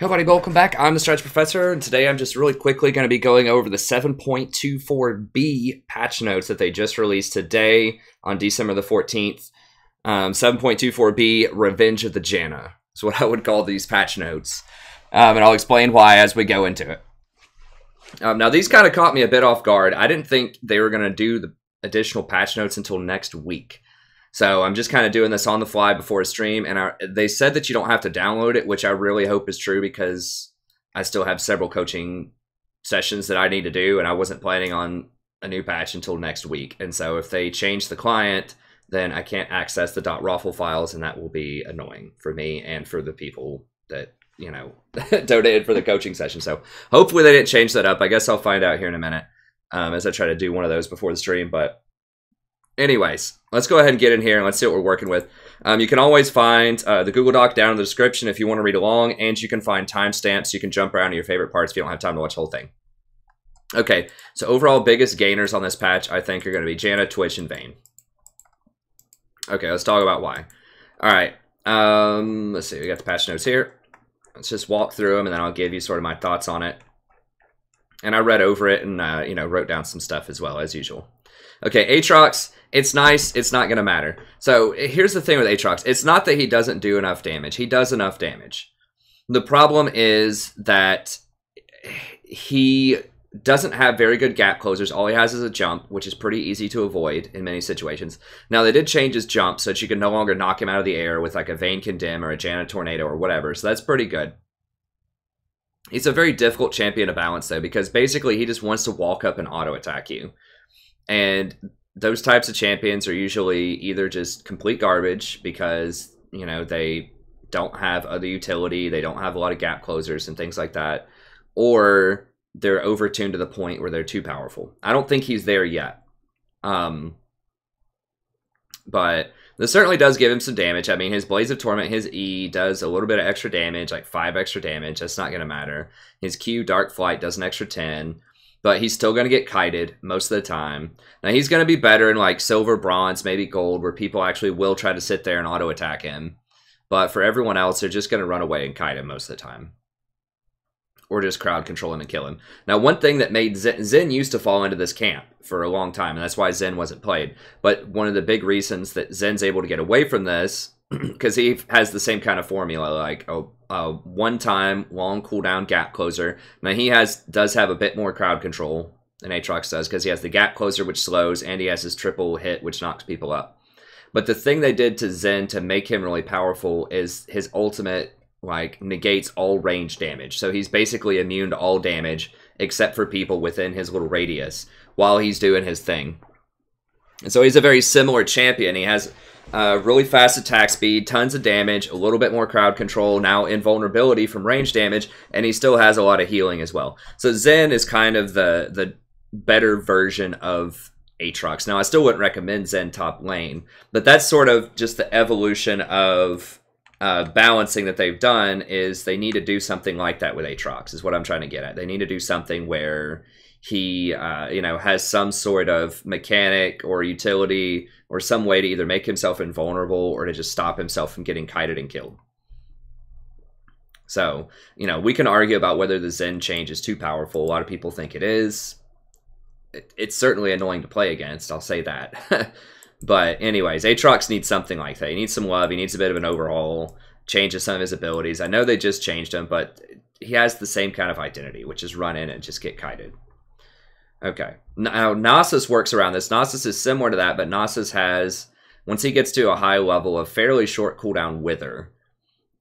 Hey everybody, welcome back. I'm the Strategy Professor, and today I'm just really quickly going to be going over the 7.24b patch notes that they just released today on December the 14th. 7.24b, Revenge of the Janna is what I would call these patch notes. And I'll explain why as we go into it. Now, these kind of caught me a bit off guard. I didn't think they were going to do the additional patch notes until next week. So I'm just kind of doing this on the fly before a stream, and they said that you don't have to download it, which I really hope is true because I still have several coaching sessions that I need to do, and I wasn't planning on a new patch until next week. And so if they change the client, then I can't access the .roffle files, and that will be annoying for me and for the people that, you know, donated for the coaching session. So hopefully they didn't change that up. I guess I'll find out here in a minute as I try to do one of those before the stream, but anyways, let's go ahead and get in here and let's see what we're working with. You can always find the Google Doc down in the description if you want to read along, and you can find timestamps. You can jump around to your favorite parts if you don't have time to watch the whole thing. Okay, so overall biggest gainers on this patch, I think, are going to be Janna, Twitch, and Vayne. Okay, let's talk about why. All right, let's see. We got the patch notes here. Let's just walk through them, and then I'll give you sort of my thoughts on it. And I read over it and, you know, wrote down some stuff as well, as usual. Okay, Aatrox, it's nice. It's not going to matter. So here's the thing with Aatrox. It's not that he doesn't do enough damage. He does enough damage. The problem is that he doesn't have very good gap closers. All he has is a jump, which is pretty easy to avoid in many situations. Now, they did change his jump so that you can no longer knock him out of the air with like a Vayne Condemn or a Janna Tornado or whatever. So that's pretty good. He's a very difficult champion to balance, though, because basically he just wants to walk up and auto-attack you. And those types of champions are usually either just complete garbage because, you know, they don't have other utility, they don't have a lot of gap closers and things like that, or they're overtuned to the point where they're too powerful. I don't think he's there yet. But this certainly does give him some damage. I mean, his Blaze of Torment, his E, does a little bit of extra damage, like 5 extra damage. That's not going to matter. His Q, Dark Flight, does an extra 10. But he's still going to get kited most of the time. Now, he's going to be better in, like, silver, bronze, maybe gold, where people actually will try to sit there and auto-attack him. But for everyone else, they're just going to run away and kite him most of the time. Or just crowd control him and kill him. Now, one thing that made Zen used to fall into this camp for a long time, and that's why Zen wasn't played. But one of the big reasons that Zen's able to get away from this, because he has the same kind of formula, like a one-time long cooldown gap closer. Now, he does have a bit more crowd control than Aatrox does, because he has the gap closer, which slows, and he has his triple hit, which knocks people up. But the thing they did to Zen to make him really powerful is his ultimate, like, negates all range damage. So he's basically immune to all damage except for people within his little radius while he's doing his thing. And so he's a very similar champion. He has really fast attack speed, tons of damage, a little bit more crowd control, now invulnerability from range damage, and he still has a lot of healing as well. So Zen is kind of the better version of Aatrox. Now, I still wouldn't recommend Zen top lane, but that's sort of just the evolution of balancing that they've done. Is they need to do something like that with Aatrox, is what I'm trying to get at. They need to do something where he, you know, has some sort of mechanic or utility or some way to either make himself invulnerable or to just stop himself from getting kited and killed. So, you know, we can argue about whether the Zen change is too powerful. A lot of people think it is. It's certainly annoying to play against, I'll say that. But anyways, Aatrox needs something like that. He needs some love. He needs a bit of an overhaul, changes some of his abilities. I know they just changed him, but he has the same kind of identity, which is run in and just get kited. Okay. Now, Nasus works around this. Nasus is similar to that, but Nasus has, once he gets to a high level, a fairly short cooldown Wither.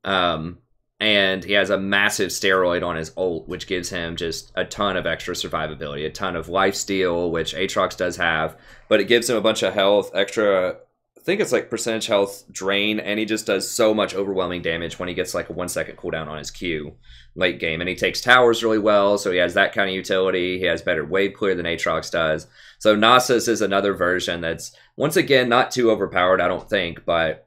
And he has a massive steroid on his ult, which gives him just a ton of extra survivability, a ton of lifesteal, which Aatrox does have, but it gives him a bunch of health, extra, I think it's like percentage health drain, and he just does so much overwhelming damage when he gets like a 1 second cooldown on his Q late game. And he takes towers really well, so he has that kind of utility. He has better wave clear than Aatrox does. So Nasus is another version that's, once again, not too overpowered, I don't think, but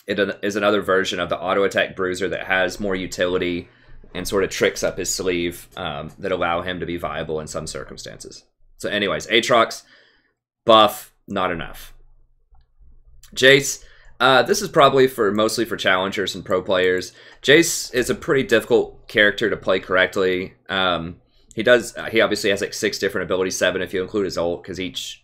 it is another version of the auto attack bruiser that has more utility and sort of tricks up his sleeve that allow him to be viable in some circumstances. So anyways, Aatrox, buff, not enough. Jayce, This is probably mostly for challengers and pro players. Jayce is a pretty difficult character to play correctly. He obviously has like 6 different abilities, 7 if you include his ult, because each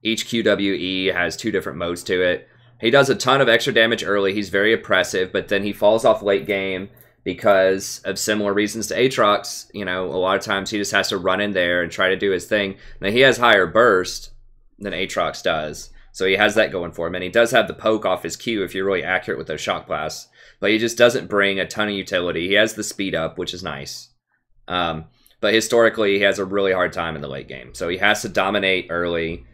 QWE has 2 different modes to it. He does a ton of extra damage early. He's very oppressive, but then he falls off late game because of similar reasons to Aatrox. A lot of times he just has to run in there and try to do his thing. Now, he has higher burst than Aatrox does, so he has that going for him. And he does have the poke off his Q if you're really accurate with those shock blasts. But he just doesn't bring a ton of utility. He has the speed up, which is nice. But historically, he has a really hard time in the late game. So he has to dominate early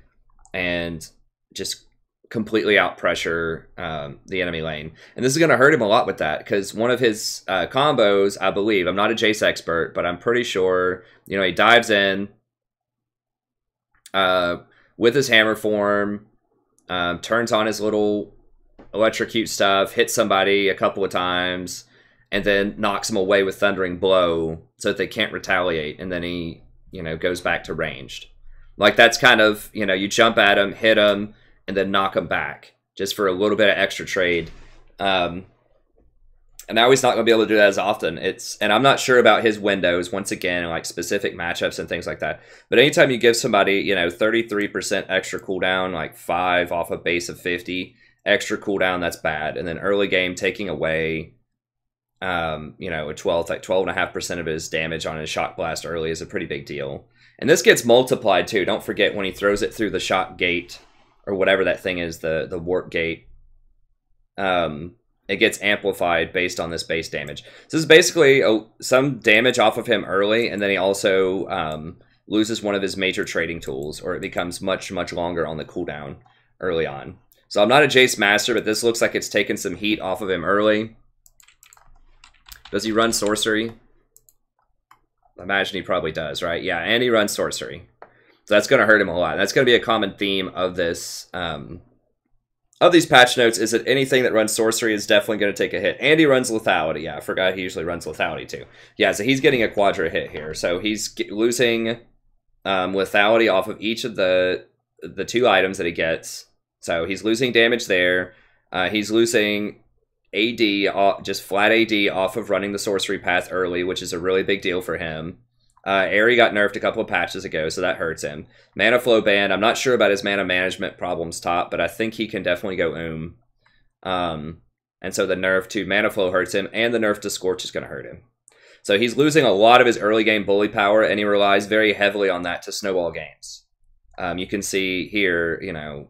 and just completely out-pressure the enemy lane. And this is going to hurt him a lot with that, because one of his combos, I believe, I'm not a Jayce expert, but I'm pretty sure, he dives in with his hammer form, turns on his little electrocute stuff, hits somebody a couple of times, and then knocks him away with Thundering Blow so that they can't retaliate, and then he, goes back to ranged. Like, that's kind of, you jump at him, hit him, and then knock him back, just for a little bit of extra trade. And now he's not going to be able to do that as often. And I'm not sure about his windows, once again, like specific matchups and things like that. But anytime you give somebody, 33% extra cooldown, like 5 off a base of 50, extra cooldown, that's bad. And then early game, taking away, a 12.5% of his damage on his shock blast early is a pretty big deal. And this gets multiplied too. Don't forget when he throws it through the shock gate, or whatever that thing is, the warp gate, it gets amplified based on this base damage. So this is basically some damage off of him early, and then he also loses one of his major trading tools, or it becomes much, much longer on the cooldown early on. So I'm not a Jayce master, but this looks like it's taken some heat off of him early. Does he run sorcery? I imagine he probably does, right? Yeah, and he runs sorcery. So that's going to hurt him a lot. That's going to be a common theme of this, of these patch notes, is that anything that runs sorcery is definitely going to take a hit. And he runs lethality. Yeah, I forgot he usually runs lethality too. Yeah, so he's getting a quadra hit here. So he's losing lethality off of each of the 2 items that he gets. So he's losing damage there. He's losing AD, just flat AD off of running the sorcery path early, which is a really big deal for him. Aerie got nerfed a couple of patches ago, so that hurts him. Mana flow ban, I'm not sure about his mana management problems top, but I think he can definitely go and so the nerf to mana flow hurts him, and the nerf to Scorch is going to hurt him. So he's losing a lot of his early game bully power, and he relies very heavily on that to snowball games. You can see here,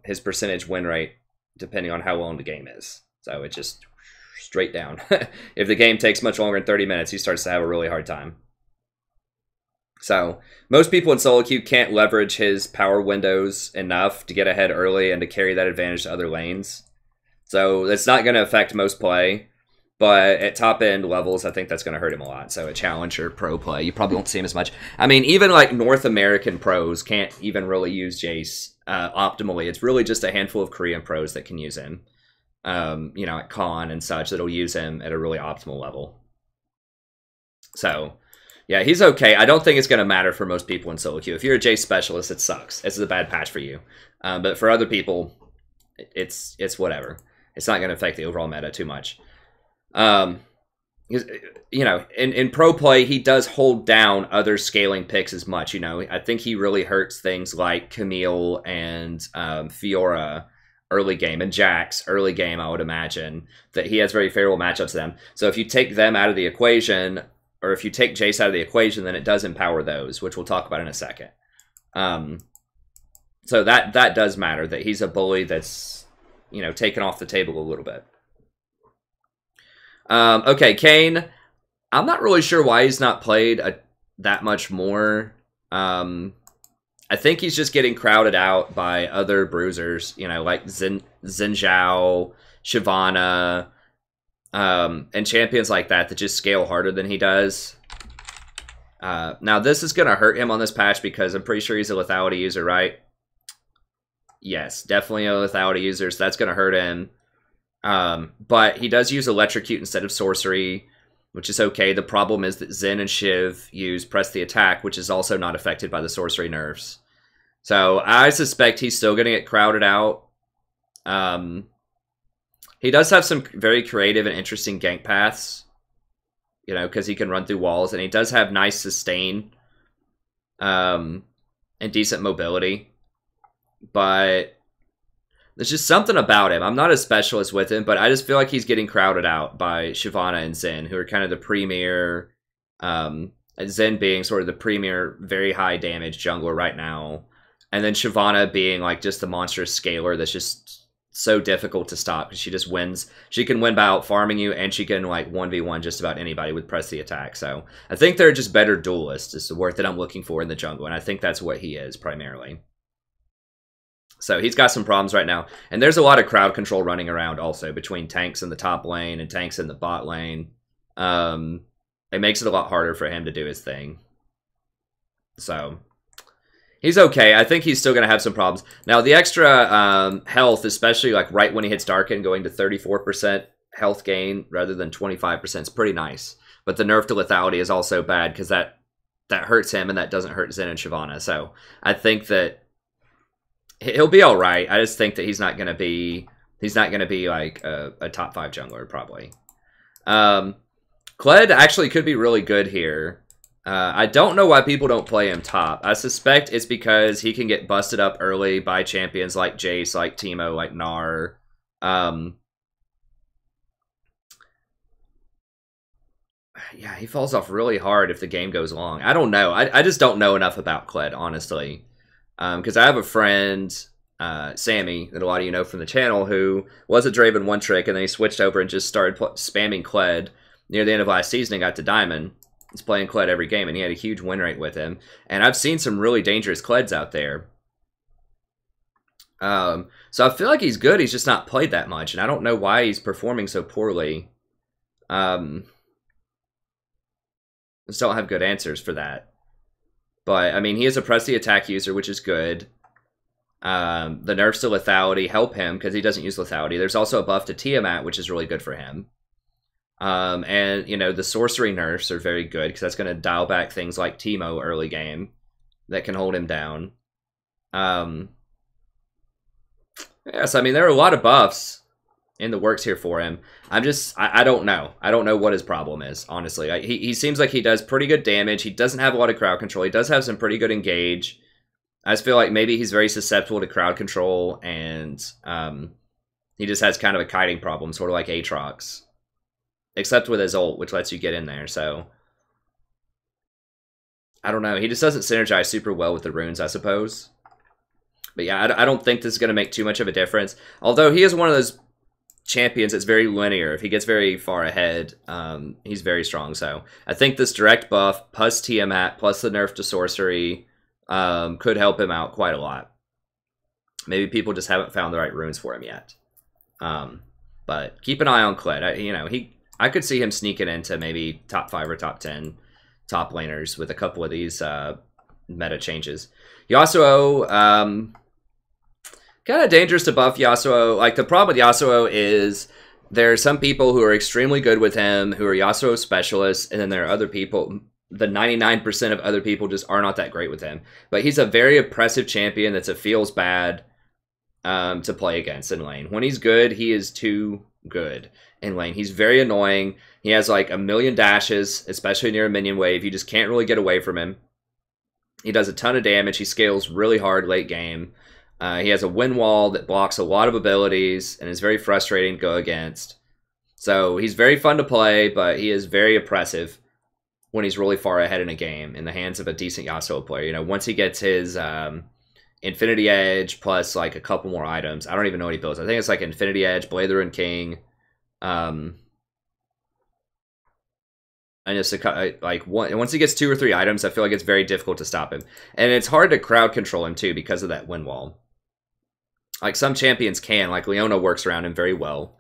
his percentage win rate, depending on how long the game is. So it just straight down. If the game takes much longer than 30 minutes, he starts to have a really hard time. So most people in solo queue can't leverage his power windows enough to get ahead early and to carry that advantage to other lanes. So it's not going to affect most play, but at top end levels, I think that's going to hurt him a lot. So at challenger pro play, you probably won't see him as much. I mean, even like North American pros can't even really use Jayce optimally. It's really just a handful of Korean pros that can use him. At Con and such, that'll use him at a really optimal level. So yeah, he's okay. I don't think it's going to matter for most people in solo queue. If you're a Jayce specialist, it sucks. This is a bad patch for you. But for other people, it's whatever. It's not going to affect the overall meta too much. In pro play, he does hold down other scaling picks as much. I think he really hurts things like Camille and Fiora early game, and Jax early game, I would imagine, that he has very favorable matchups to them. So if you take them out of the equation, or if you take Jayce out of the equation, then it does empower those, which we'll talk about in a second. So that does matter, that he's a bully that's, taken off the table a little bit. Okay, Kayn. I'm not really sure why he's not played that much more. I think he's just getting crowded out by other bruisers, like Xin Zhao, Shyvana, and champions like that just scale harder than he does. Now, this is going to hurt him on this patch because I'm pretty sure he's a lethality user, right? Yes, definitely a lethality user, so that's going to hurt him. But he does use electrocute instead of sorcery, which is okay. The problem is that Xin and Shiv use press the attack, which is also not affected by the sorcery nerfs. So I suspect he's still going to get crowded out He does have some very creative and interesting gank paths, you know, because he can run through walls, and he does have nice sustain and decent mobility. But there's just something about him. I'm not a specialist with him, but I just feel like he's getting crowded out by Shyvana and Zen, who are kind of the premier, Zen being sort of the premier very high damage jungler right now. And then Shyvana being like just the monstrous scaler that's just so difficult to stop because she just wins. She can win by out farming you, and she can like 1v1 just about anybody with press the attack. So I think they're just better duelists is the word that I'm looking for in the jungle, and I think that's what he is primarily. So he's got some problems right now. And there's a lot of crowd control running around also between tanks in the top lane and tanks in the bot lane. It makes it a lot harder for him to do his thing. So he's okay. I think he's still going to have some problems. Now, the extra health, especially like right when he hits Darken, going to 34% health gain rather than 25% is pretty nice. But the nerf to lethality is also bad because that hurts him and that doesn't hurt Zen and Shyvana. So I think that he'll be all right. I just think that he's not going to be like a top 5 jungler probably. Kled actually could be really good here. I don't know why people don't play him top. I suspect it's because he can get busted up early by champions like Jayce, like Teemo, like Gnar. Yeah, he falls off really hard if the game goes long. I don't know. I just don't know enough about Kled, honestly. Because I have a friend, Sammy, that a lot of you know from the channel, who was a Draven one trick, and then he switched over and just started spamming Kled near the end of last season and got to Diamond. He's playing Kled every game, and he had a huge win rate with him. And I've seen some really dangerous Kleds out there. So I feel like he's good, he's just not played that much, and I don't know why he's performing so poorly. Just don't have good answers for that. But, I mean, he is a press the attack user, which is good. The nerfs to lethality help him, because he doesn't use lethality. There's also a buff to Tiamat, which is really good for him. And, you know, the sorcery nerfs are very good, because that's going to dial back things like Teemo early game that can hold him down. Yes, I mean, there are a lot of buffs in the works here for him. I don't know. I don't know what his problem is, honestly. He seems like he does pretty good damage. He doesn't have a lot of crowd control. He does have some pretty good engage. I just feel like maybe he's very susceptible to crowd control, and he just has kind of a kiting problem, sort of like Aatrox. Except with his ult, which lets you get in there, so I don't know. He just doesn't synergize super well with the runes, I suppose. But yeah, I don't think this is going to make too much of a difference. Although he is one of those champions that's very linear. If he gets very far ahead, he's very strong. So I think this direct buff, plus Tiamat, plus the nerf to sorcery, could help him out quite a lot. Maybe people just haven't found the right runes for him yet. But keep an eye on Kled. I could see him sneaking into maybe top 5 or top 10 top laners with a couple of these meta changes. Yasuo, kind of dangerous to buff Yasuo. Like, the problem with Yasuo is there are some people who are extremely good with him, who are Yasuo specialists, and then there are other people, the 99% of other people just are not that great with him. But he's a very oppressive champion that's a feels bad to play against in lane. When he's good, he is too good in lane. He's very annoying. He has like a million dashes, especially near a minion wave. You just can't really get away from him. He does a ton of damage. He scales really hard late game. He has a wind wall that blocks a lot of abilities and is very frustrating to go against. So he's very fun to play, but he is very oppressive when he's really far ahead in a game in the hands of a decent Yasuo player. You know, once he gets his Infinity Edge plus like a couple more items, I don't even know what he builds. I think it's like Infinity Edge, Blade and King, and just once he gets 2 or 3 items, I feel like it's very difficult to stop him, and it's hard to crowd control him too because of that wind wall. Like, some champions can, like Leona works around him very well.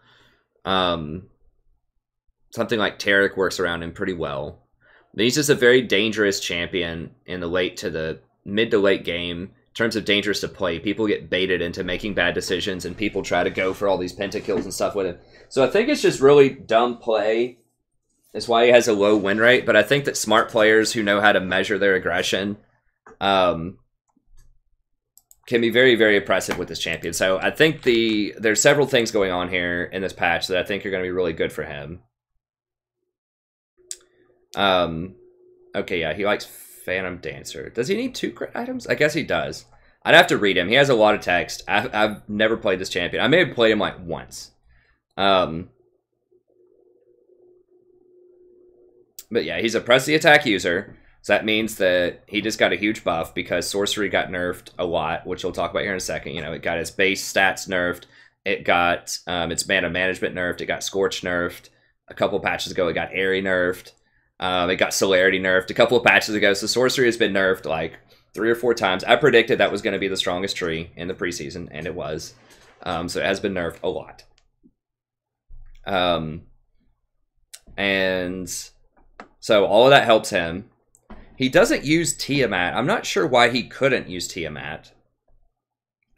Something like Taric works around him pretty well. But he's just a very dangerous champion in the mid to late game. In terms of dangerous to play, people get baited into making bad decisions, and people try to go for all these pentakills and stuff with him. So I think it's just really dumb play. That's why he has a low win rate. But I think that smart players who know how to measure their aggression can can be very, very impressive with this champion. So I think there's several things going on here in this patch that I think are going to be really good for him. Okay, yeah, he likes Phantom Dancer. Does he need 2 crit items? I guess he does. I'd have to read him. He has a lot of text. I've never played this champion. I may have played him like once. But yeah, he's a press the attack user. So that means that he just got a huge buff because sorcery got nerfed a lot, which we'll talk about here in a second. You know, it got its base stats nerfed. It got its mana management nerfed. It got Scorch nerfed. A couple patches ago, it got Airy nerfed. It got Celerity nerfed a couple of patches ago. So sorcery has been nerfed like 3 or 4 times. I predicted that was going to be the strongest tree in the preseason, and it was. So it has been nerfed a lot. And so all of that helps him. He doesn't use Tiamat. I'm not sure why he couldn't use Tiamat.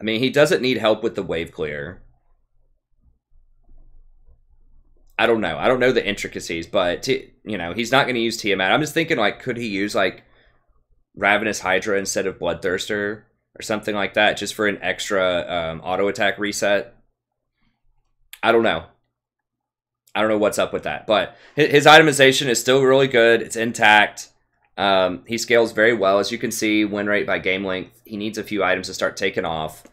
I mean, he doesn't need help with the wave clear. I don't know. I don't know the intricacies, but, you know, he's not going to use Tiamat. I'm just thinking, like, could he use, like, Ravenous Hydra instead of Bloodthirster or something like that just for an extra auto attack reset? I don't know. I don't know what's up with that, but his itemization is still really good. It's intact. He scales very well. As you can see, win rate by game length. He needs a few items to start taking off.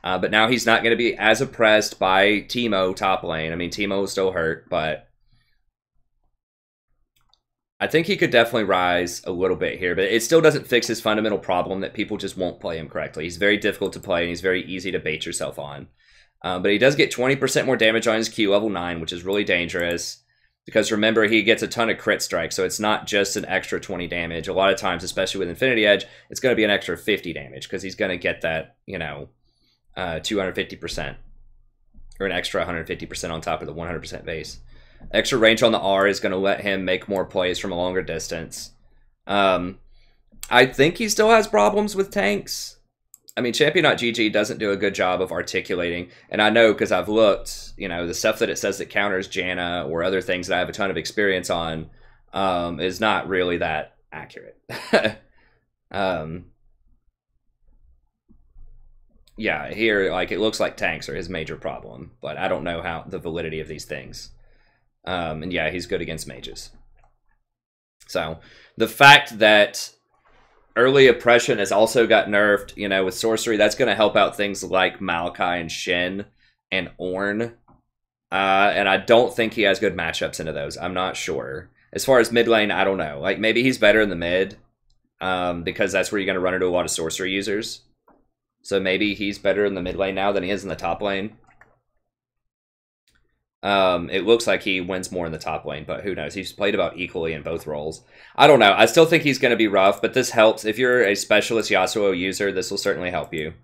But now he's not going to be as oppressed by Teemo top lane. I mean, Teemo will still hurt, but I think he could definitely rise a little bit here. But it still doesn't fix his fundamental problem that people just won't play him correctly. He's very difficult to play, and he's very easy to bait yourself on. But he does get 20% more damage on his Q level 9, which is really dangerous. Because remember, he gets a ton of crit strikes, so it's not just an extra 20 damage. A lot of times, especially with Infinity Edge, it's going to be an extra 50 damage, because he's going to get that, you know, 250%. Or an extra 150% on top of the 100% base. Extra range on the R is going to let him make more plays from a longer distance. I think he still has problems with tanks. I mean, Champion.gg doesn't do a good job of articulating, and I know because I've looked, you know, the stuff that it says that counters Janna or other things that I have a ton of experience on is not really that accurate. Yeah, here, like, it looks like tanks are his major problem, but I don't know how the validity of these things. And yeah, he's good against mages. So, the fact that early oppression has also got nerfed, you know, with sorcery. That's going to help out things like Maokai and Shen and Ornn. And I don't think he has good matchups into those. I'm not sure. As far as mid lane, I don't know. Like, maybe he's better in the mid, because that's where you're going to run into a lot of sorcery users. So maybe he's better in the mid lane now than he is in the top lane. It looks like he wins more in the top lane, but who knows? He's played about equally in both roles. I don't know. I still think he's going to be rough, but this helps. If you're a specialist Yasuo user, this will certainly help you.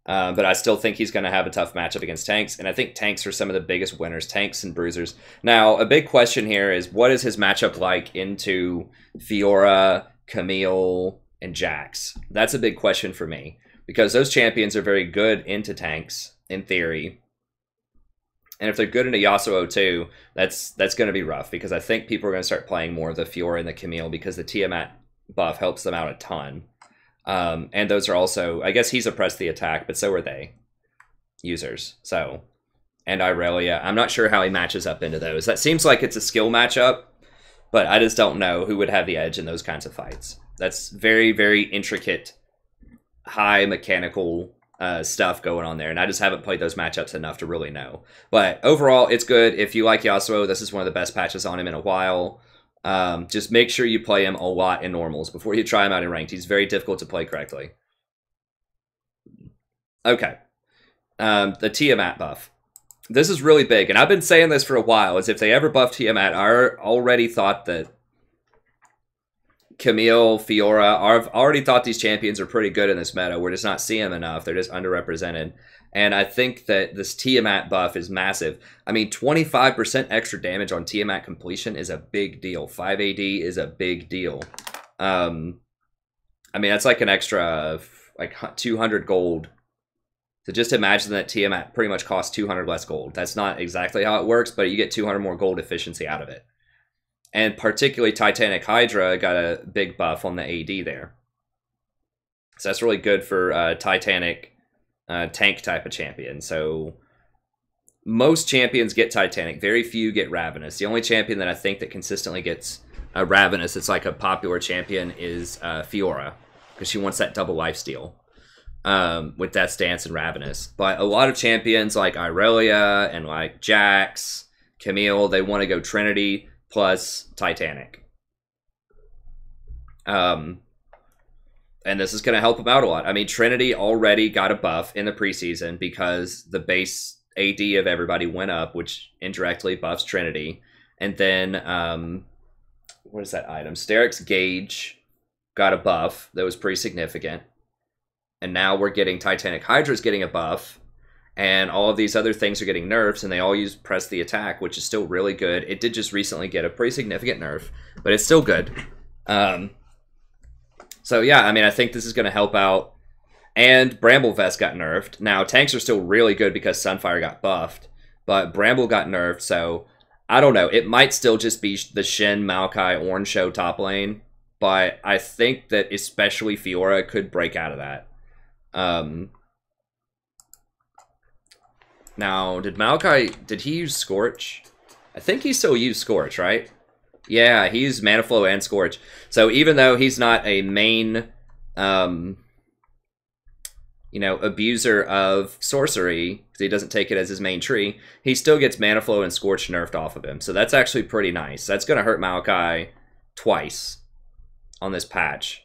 But I still think he's going to have a tough matchup against tanks, and I think tanks are some of the biggest winners, tanks and bruisers. Now, a big question here is, what is his matchup like into Fiora, Camille, and Jax? That's a big question for me, because those champions are very good into tanks, in theory. And if they're good into Yasuo too, that's going to be rough, because I think people are going to start playing more of the Fiora and the Camille, because the Tiamat buff helps them out a ton. And those are also, I guess he's oppressed the attack, but so are they users. So, and Irelia, I'm not sure how he matches up into those. That seems like it's a skill matchup, but I just don't know who would have the edge in those kinds of fights. That's very, very intricate, high mechanical stuff going on there, and I just haven't played those matchups enough to really know. But overall, it's good. If you like Yasuo, this is one of the best patches on him in a while. Just make sure you play him a lot in normals before you try him out in ranked. He's very difficult to play correctly. Okay. The Tiamat buff. This is really big, and I've been saying this for a while, is if they ever buff Tiamat, I already thought that Camille, Fiora, I've already thought these champions are pretty good in this meta. We're just not seeing them enough. They're just underrepresented. And I think that this Tiamat buff is massive. I mean, 25% extra damage on Tiamat completion is a big deal. 5 AD is a big deal. I mean, that's like an extra, like 200 gold. So just imagine that Tiamat pretty much costs 200 less gold. That's not exactly how it works, but you get 200 more gold efficiency out of it. And particularly Titanic Hydra got a big buff on the AD there. So that's really good for Titanic tank type of champion. So most champions get Titanic. Very few get Ravenous. The only champion that I think that consistently gets Ravenous, it's like a popular champion, is Fiora, because she wants that double lifesteal with Death's Dance and Ravenous. But a lot of champions like Irelia and like Jax, Camille, they want to go Trinity plus Titanic. And this is going to help them out a lot. I mean, Trinity already got a buff in the preseason because the base AD of everybody went up, which indirectly buffs Trinity. And then, what is that item? Steric's Gauge got a buff that was pretty significant. And now we're getting Titanic Hydra's getting a buff. And all of these other things are getting nerfs, and they all use Press the Attack, which is still really good. It did just recently get a pretty significant nerf, but it's still good. So yeah, I mean, I think this is going to help out. And Bramble Vest got nerfed. Now, tanks are still really good because Sunfire got buffed, but Bramble got nerfed, so I don't know. It might still just be the Shen, Maokai, Ornn show top lane, but I think that especially Fiora could break out of that. Now, did Maokai, did he use Scorch? I think he still used Scorch, right? Yeah, he used Mana Flow and Scorch. So even though he's not a main, you know, abuser of sorcery, because he doesn't take it as his main tree, he still gets Mana Flow and Scorch nerfed off of him. So that's actually pretty nice. That's going to hurt Maokai twice on this patch.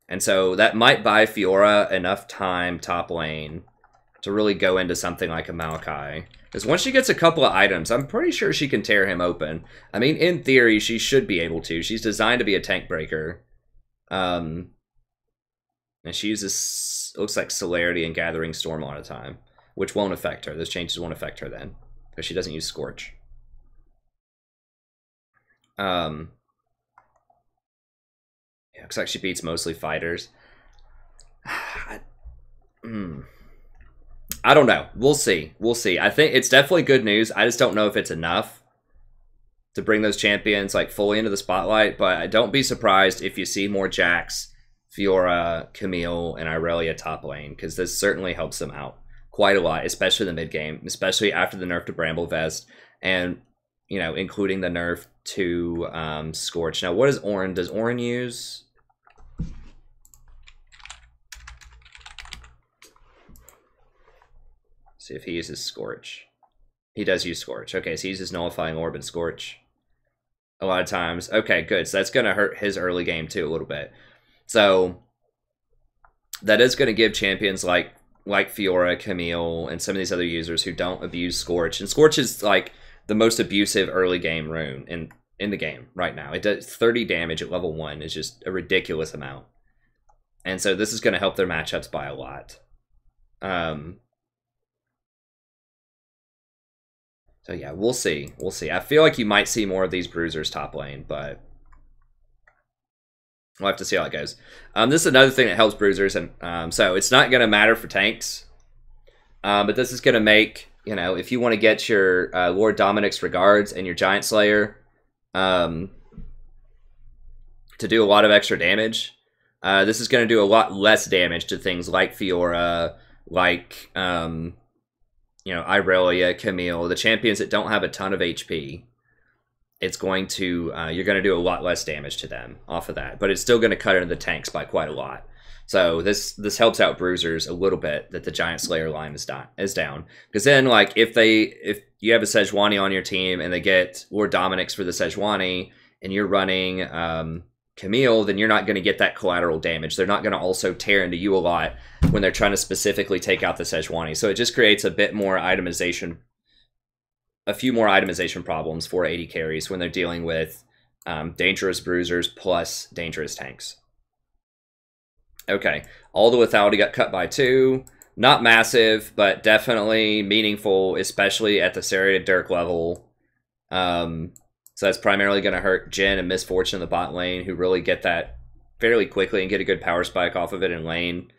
And so that might buy Fiora enough time top lane to really go into something like a Maokai. Because once she gets a couple of items, I'm pretty sure she can tear him open. I mean, in theory, she should be able to. She's designed to be a tank breaker. And she uses, looks like Celerity and Gathering Storm a lot of the time, which won't affect her. Those changes won't affect her then, because she doesn't use Scorch. Yeah, looks like she beats mostly fighters. I don't know. We'll see. We'll see. I think it's definitely good news. I just don't know if it's enough to bring those champions like fully into the spotlight, but don't be surprised if you see more Jax, Fiora, Camille, and Irelia top lane, because this certainly helps them out quite a lot, especially in the mid game, especially after the nerf to Bramble Vest, and, you know, including the nerf to Scorch. Now, what is Ornn? Does Ornn use... See if he uses Scorch. He does use Scorch. Okay, so he uses Nullifying Orb and Scorch a lot of times. Okay, good. So that's going to hurt his early game too a little bit. So that is going to give champions like Fiora, Camille, and some of these other users who don't abuse Scorch. And Scorch is like the most abusive early game rune in the game right now. It does 30 damage at level 1 is just a ridiculous amount. And so this is going to help their matchups by a lot. So yeah, we'll see. We'll see. I feel like you might see more of these bruisers top lane, but we'll have to see how it goes. This is another thing that helps bruisers, and so it's not going to matter for tanks, but this is going to make, you know, if you want to get your Lord Dominic's Regards and your Giant Slayer to do a lot of extra damage, this is going to do a lot less damage to things like Fiora, like... you know, Irelia, Camille, the champions that don't have a ton of HP. It's going to, you're going to do a lot less damage to them off of that. But it's still going to cut into the tanks by quite a lot. So this helps out bruisers a little bit that the Giant Slayer line is down. Because then, like, if you have a Sejuani on your team and they get Lord Dominic's for the Sejuani, and you're running Camille, then you're not going to get that collateral damage. They're not going to also tear into you a lot when they're trying to specifically take out the Sejuani. So it just creates a bit more itemization, a few more itemization problems for AD carries when they're dealing with dangerous bruisers plus dangerous tanks. Okay, all the lethality got cut by 2. Not massive, but definitely meaningful, especially at the Serrated Dirk level. So that's primarily going to hurt Jhin and Misfortune in the bot lane, who really get that fairly quickly and get a good power spike off of it in lane.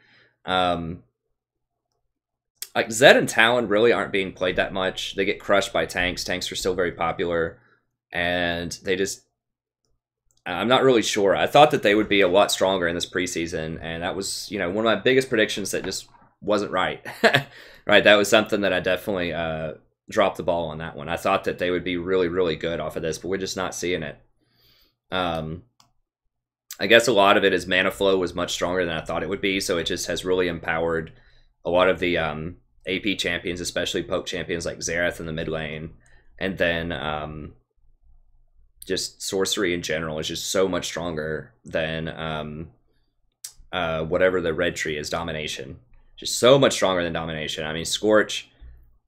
Like Zed and Talon really aren't being played that much. They get crushed by tanks. Tanks are still very popular, and they just, I'm not really sure. I thought that they would be a lot stronger in this preseason, and that was, one of my biggest predictions that just wasn't right. Right, that was something that I definitely dropped the ball on that one. I thought that they would be really, really good off of this, but we're just not seeing it. I guess a lot of it is mana flow was much stronger than I thought it would be, so it just has really empowered a lot of the AP champions, especially poke champions like Xerath in the mid lane, and then just sorcery in general is just so much stronger than whatever the red tree is, domination. Just so much stronger than domination. I mean, Scorch,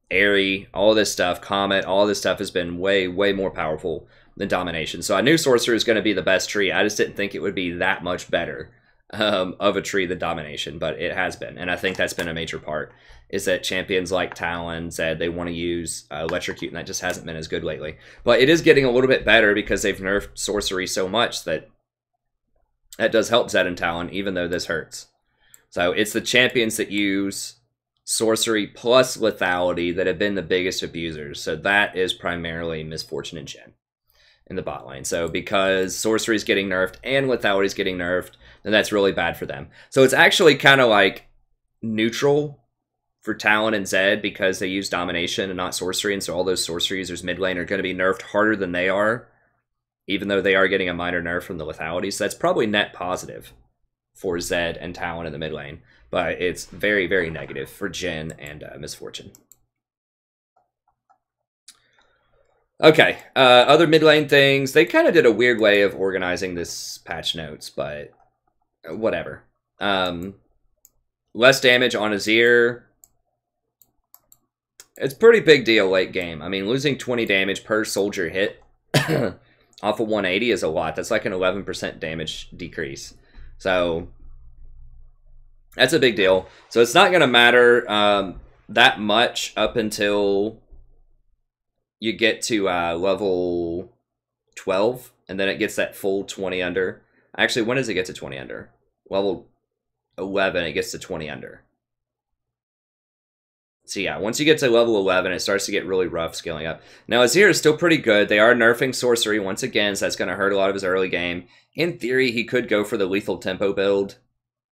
Airy, all this stuff, Comet, all this stuff has been way, way more powerful than domination. So I knew sorcery was going to be the best tree. I just didn't think it would be that much better of a tree than domination, but it has been. And I think that's been a major part, is that champions like Talon said they want to use Electrocute, and that just hasn't been as good lately. But it is getting a little bit better because they've nerfed sorcery so much that does help Zed and Talon, even though this hurts. So it's the champions that use sorcery plus lethality that have been the biggest abusers. So that is primarily Misfortune and Jhin in the bot lane. So because sorcery is getting nerfed and lethality is getting nerfed, then that's really bad for them. So it's actually kind of like neutral for Talon and Zed because they use domination and not sorcery, and so all those sorcery users mid lane are going to be nerfed harder than they are, even though they are getting a minor nerf from the lethality. So that's probably net positive for Zed and Talon in the mid lane, but it's very, very negative for Jhin and Misfortune. Okay, other mid lane things. They kind of did a weird way of organizing this patch notes, but whatever. Less damage on Azir. It's a pretty big deal late game. I mean, losing 20 damage per soldier hit off of 180 is a lot. That's like an 11% damage decrease. So that's a big deal. So it's not going to matter that much up until you get to level 12, and then it gets that full 20 under. Actually, when does it get to 20 under? Level 11, it gets to 20 under. So yeah, once you get to level 11, it starts to get really rough scaling up. Now, Azir is still pretty good. They are nerfing sorcery once again, so that's going to hurt a lot of his early game. In theory, he could go for the lethal tempo build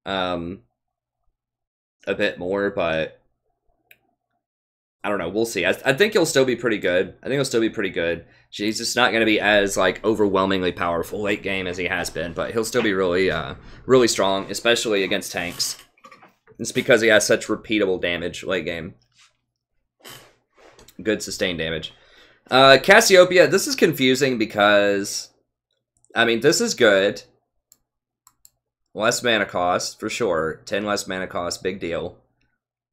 a bit more, but I don't know. We'll see. I think he'll still be pretty good. He's just not going to be as like overwhelmingly powerful late game as he has been, but he'll still be really, really strong, especially against tanks. It's because he has such repeatable damage late game. Good sustained damage. Cassiopeia, this is confusing because, I mean, this is good. Less mana cost, for sure. 10 less mana cost, big deal.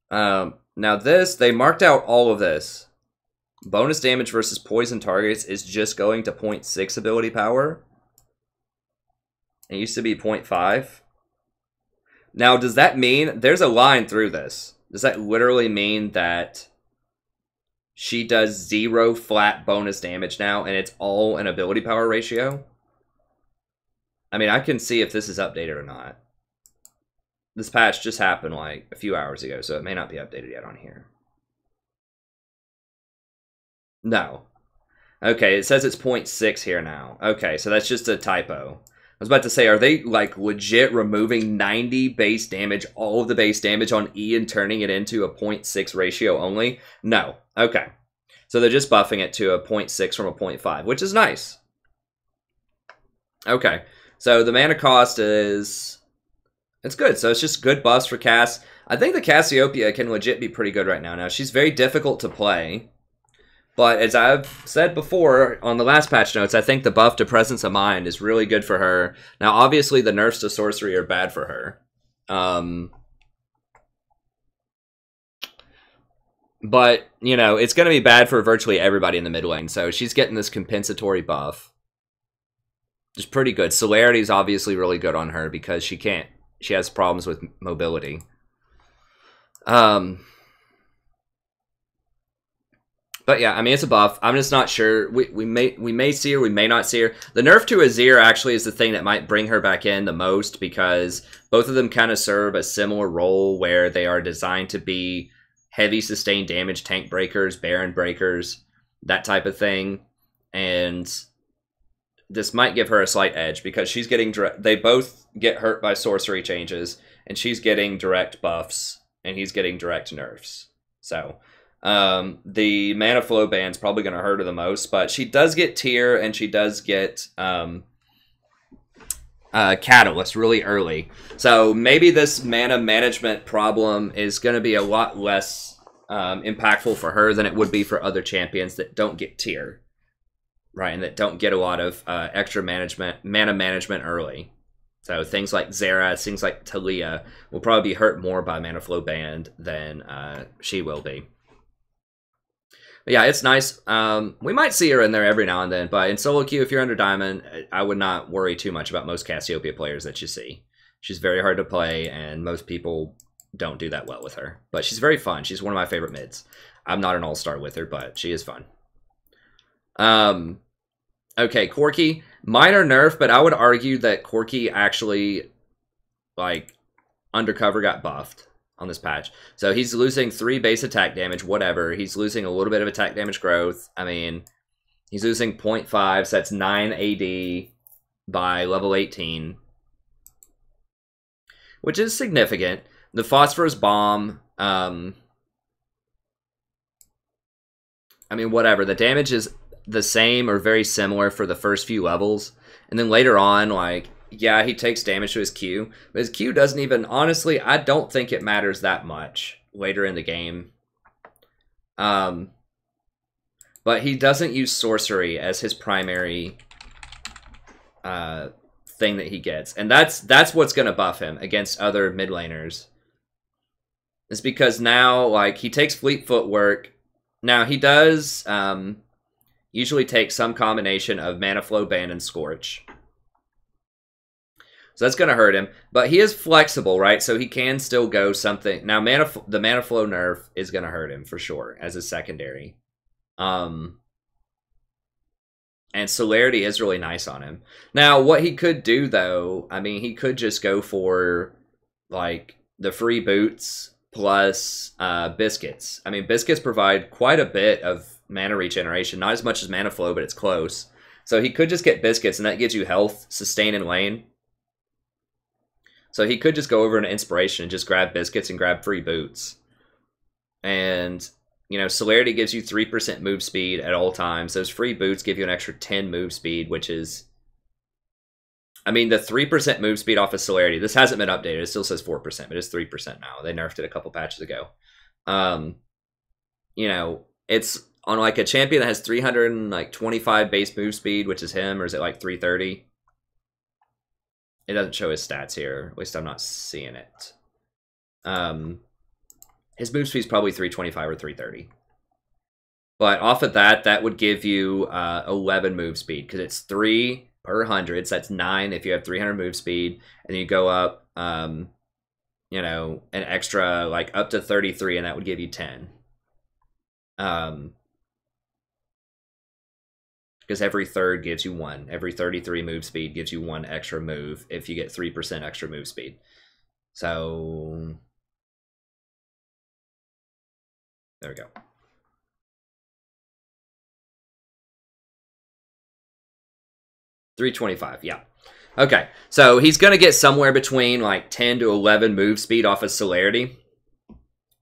Now this, they marked out all of this. Bonus damage versus poison targets is just going to 0.6 ability power. It used to be 0.5. Now, does that mean, there's a line through this. Does that literally mean that she does 0 flat bonus damage now, and it's all an ability power ratio? I mean, I can see if this is updated or not. This patch just happened like a few hours ago, so it may not be updated yet on here. No. Okay, it says it's 0.6 here now. Okay, so that's just a typo. I was about to say, are they like legit removing 90 base damage, all of the base damage on E and turning it into a 0.6 ratio only? No. Okay. So they're just buffing it to a 0.6 from a 0.5, which is nice. Okay. So the mana cost is... it's good. So it's just good buffs for Cass. I think the Cassiopeia can legit be pretty good right now. Now, she's very difficult to play. But as I've said before on the last patch notes, I think the buff to Presence of Mind is really good for her. Now, obviously, the nerfs to Sorcery are bad for her. But, you know, it's going to be bad for virtually everybody in the mid lane. So she's getting this compensatory buff. It's pretty good. Celerity is obviously really good on her because she has problems with mobility. But yeah, I mean, it's a buff. I'm just not sure. We may see her, we may not see her. The nerf to Azir actually is the thing that might bring her back in the most because both of them kind of serve a similar role where they are designed to be heavy sustained damage tank breakers, Baron breakers, that type of thing. And this might give her a slight edge because she's getting they both get hurt by sorcery changes, and she's getting direct buffs, and he's getting direct nerfs. So the mana flow ban's probably going to hurt her the most, but she does get tier, and she does get Catalyst really early. So maybe this mana management problem is going to be a lot less impactful for her than it would be for other champions that don't get tier. Right, and that don't get a lot of extra mana management early. So things like Zera, things like Talia will probably be hurt more by mana flow band than she will be. But yeah, it's nice. We might see her in there every now and then, but in solo queue, if you're under Diamond, I would not worry too much about most Cassiopeia players that you see. She's very hard to play, and most people don't do that well with her. But she's very fun. She's one of my favorite mids. I'm not an all-star with her, but she is fun. Okay, Corki, minor nerf, but I would argue that Corki actually, like, Undercover got buffed on this patch. So he's losing 3 base attack damage, whatever. He's losing a little bit of attack damage growth. I mean, he's losing 0.5, so that's 9 AD by level 18. Which is significant. The Phosphorus Bomb, I mean, whatever. The damage is the same or very similar for the first few levels, and then later on, like, yeah, he takes damage to his Q, but his Q doesn't even, honestly, I don't think it matters that much later in the game. But he doesn't use sorcery as his primary thing that he gets, and that's what's gonna buff him against other mid laners. Is because now, like, he takes Fleet Footwork. Now he does usually take some combination of Mana Flow Ban and Scorch. So that's going to hurt him. But he is flexible, right? So he can still go something. Now, the Mana Flow nerf is going to hurt him for sure as a secondary. And Celerity is really nice on him. Now, what he could do, though, I mean, he could just go for, like, the free boots plus Biscuits. I mean, Biscuits provide quite a bit of mana regeneration, not as much as mana flow, but it's close. So he could just get Biscuits, and that gives you health, sustain, and lane. So he could just go over an Inspiration and just grab Biscuits and grab free boots. And, you know, Celerity gives you 3% move speed at all times. Those free boots give you an extra 10 move speed, which is, I mean, the 3% move speed off of Celerity, this hasn't been updated. It still says 4%, but it's 3% now. They nerfed it a couple patches ago. You know, it's on like a champion that has 325 base move speed, which is him, or is it like 330? It doesn't show his stats here. At least I'm not seeing it. His move speed is probably 325 or 330. But off of that, that would give you 11 move speed, because it's 3 per 100, so that's 9 if you have 300 move speed, and then you go up, you know, an extra, like, up to 33, and that would give you 10. Because every third gives you 1. Every 33 move speed gives you 1 extra move if you get 3% extra move speed. So there we go. $325, yeah. Okay, so he's going to get somewhere between like 10 to 11 move speed off of Celerity.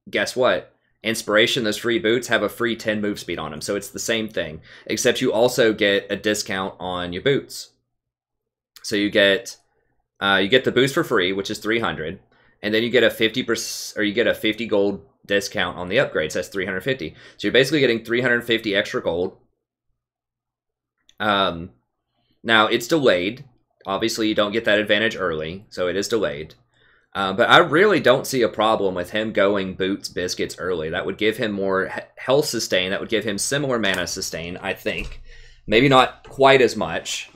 Guess what? Inspiration, those free boots have a free 10 move speed on them, so it's the same thing, except you also get a discount on your boots. So you get the boost for free, which is 300, and then you get a 50%, or you get a 50 gold discount on the upgrades. That's 350. So you're basically getting 350 extra gold. Now it's delayed. Obviously, you don't get that advantage early, so it is delayed. But I really don't see a problem with him going boots, biscuits early. That would give him more health sustain. That would give him similar mana sustain, I think. Maybe not quite as much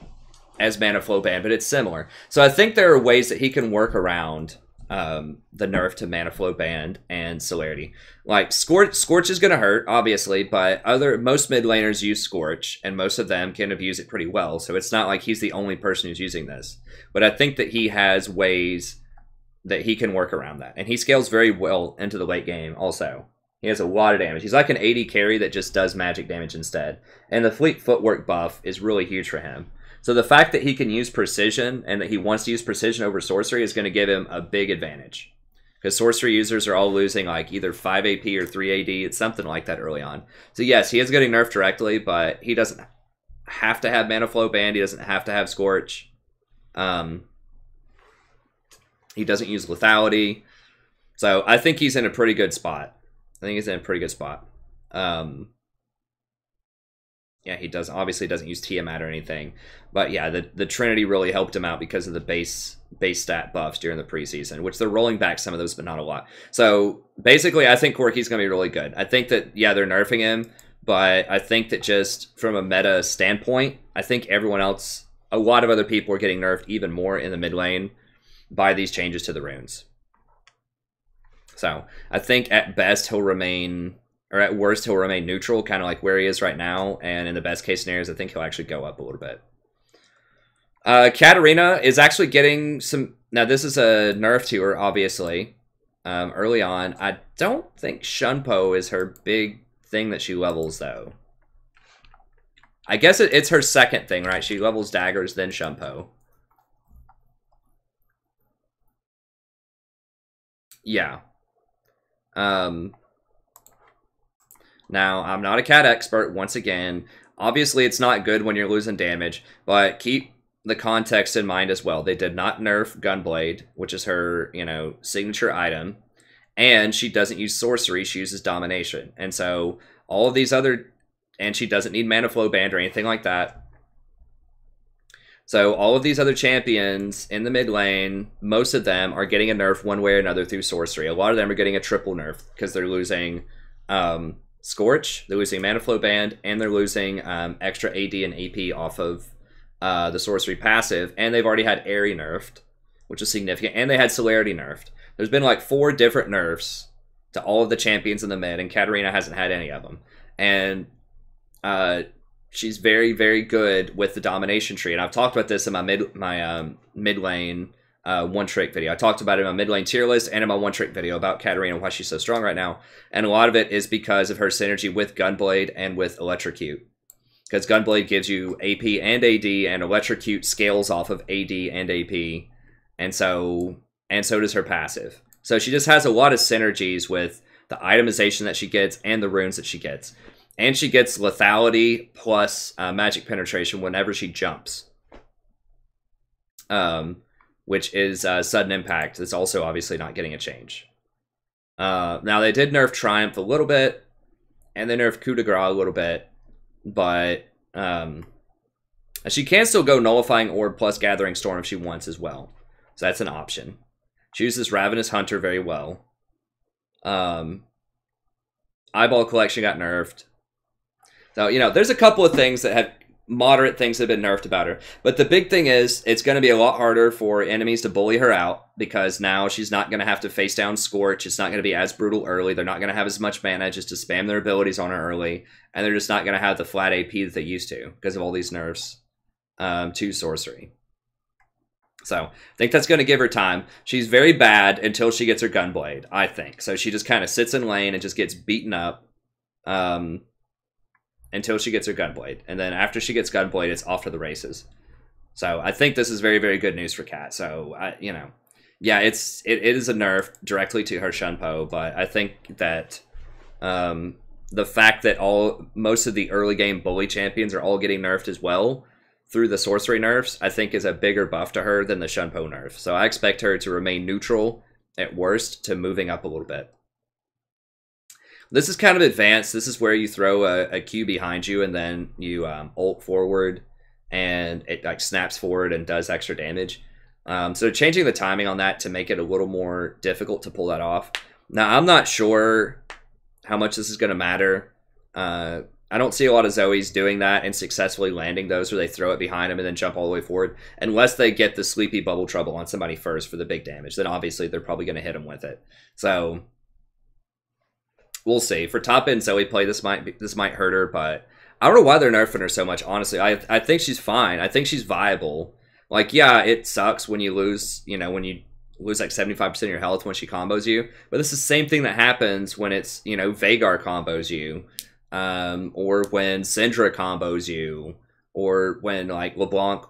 as mana flow ban, but it's similar. So I think there are ways that he can work around the nerf to mana flow ban and Celerity. Like Scorch is going to hurt, obviously, but most mid laners use Scorch, and most of them can abuse it pretty well. So it's not like he's the only person who's using this. But I think that he has ways that he can work around that. And he scales very well into the late game also. He has a lot of damage. He's like an AD carry that just does magic damage instead. And the Fleet Footwork buff is really huge for him. So the fact that he can use precision and that he wants to use precision over sorcery is going to give him a big advantage. Because sorcery users are all losing like either 5 AP or 3 AD. It's something like that early on. So yes, he is getting nerfed directly, but he doesn't have to have Mana Flow Band. He doesn't have to have Scorch. He doesn't use Lethality. So I think he's in a pretty good spot. Yeah, he obviously doesn't use Tiamat or anything. But yeah, the Trinity really helped him out because of the base stat buffs during the preseason, which they're rolling back some of those, but not a lot. So basically, I think Corki's going to be really good. I think that, yeah, they're nerfing him, but I think that just from a meta standpoint, I think everyone else, a lot of other people are getting nerfed even more in the mid lane by these changes to the runes. So I think at best he'll remain, or at worst he'll remain neutral, kind of like where he is right now. And in the best case scenarios, I think he'll actually go up a little bit. Katarina is actually getting some. Now this is a nerf to her, obviously. Early on, I don't think Shunpo is her big thing that she levels though. I guess it's her second thing, right? She levels daggers, then Shunpo. Yeah. Now, I'm not a cat expert, once again. Obviously, it's not good when you're losing damage, but keep the context in mind as well. They did not nerf Gunblade, which is her, you know, signature item, and she doesn't use sorcery, she uses domination. And so, all of these other, and she doesn't need Mana Flow Band or anything like that. So all of these other champions in the mid lane, most of them are getting a nerf one way or another through sorcery. A lot of them are getting a triple nerf because they're losing Scorch, they're losing Mana Flow Band, and they're losing extra AD and AP off of the sorcery passive. And they've already had Airy nerfed, which is significant. And they had Celerity nerfed. There's been like 4 different nerfs to all of the champions in the mid, and Katarina hasn't had any of them. And she's very, very good with the domination tree, and I've talked about this in my mid lane one trick video. I talked about it in my mid lane tier list and in my one trick video about Katarina and why she's so strong right now. And a lot of it is because of her synergy with Gunblade and with Electrocute. Because Gunblade gives you AP and AD, and Electrocute scales off of AD and AP, and so does her passive. So she just has a lot of synergies with the itemization that she gets and the runes that she gets. And she gets lethality plus magic penetration whenever she jumps. Which is sudden impact. That's also obviously not getting a change. Now they did nerf Triumph a little bit. And they nerfed Coup de Grace a little bit. But she can still go Nullifying Orb plus Gathering Storm if she wants as well. So that's an option. She uses Ravenous Hunter very well. Eyeball Collection got nerfed. So, you know, there's a couple of things that have moderate things that have been nerfed about her. But the big thing is, it's going to be a lot harder for enemies to bully her out, because now she's not going to have to face down Scorch. It's not going to be as brutal early. They're not going to have as much mana just to spam their abilities on her early. And they're just not going to have the flat AP that they used to because of all these nerfs to sorcery. So, I think that's going to give her time. She's very bad until she gets her Gunblade, I think. So she just kind of sits in lane and just gets beaten up. Until she gets her Gunblade. And then after she gets Gunblade, it's off to the races. So I think this is very, very good news for Kat. So, you know, yeah, it is a nerf directly to her Shunpo, but I think that the fact that most of the early game bully champions are all getting nerfed as well through the sorcery nerfs, I think is a bigger buff to her than the Shunpo nerf. So I expect her to remain neutral at worst to moving up a little bit. This is kind of advanced. This is where you throw a Q behind you and then you ult forward and it like snaps forward and does extra damage. So changing the timing on that to make it a little more difficult to pull that off. Now, I'm not sure how much this is going to matter. I don't see a lot of Zoes doing that and successfully landing those where they throw it behind them and then jump all the way forward. Unless they get the Sleepy Bubble Trouble on somebody first for the big damage. Then obviously they're probably going to hit them with it. So we'll see. For top end Zoe play, this might hurt her, but I don't know why they're nerfing her so much, honestly. I think she's fine. I think she's viable. Like, yeah, it sucks when you lose, you know, when you lose like 75% of your health when she combos you. But this is the same thing that happens when it's, you know, Veigar combos you, or when Syndra combos you, or when like LeBlanc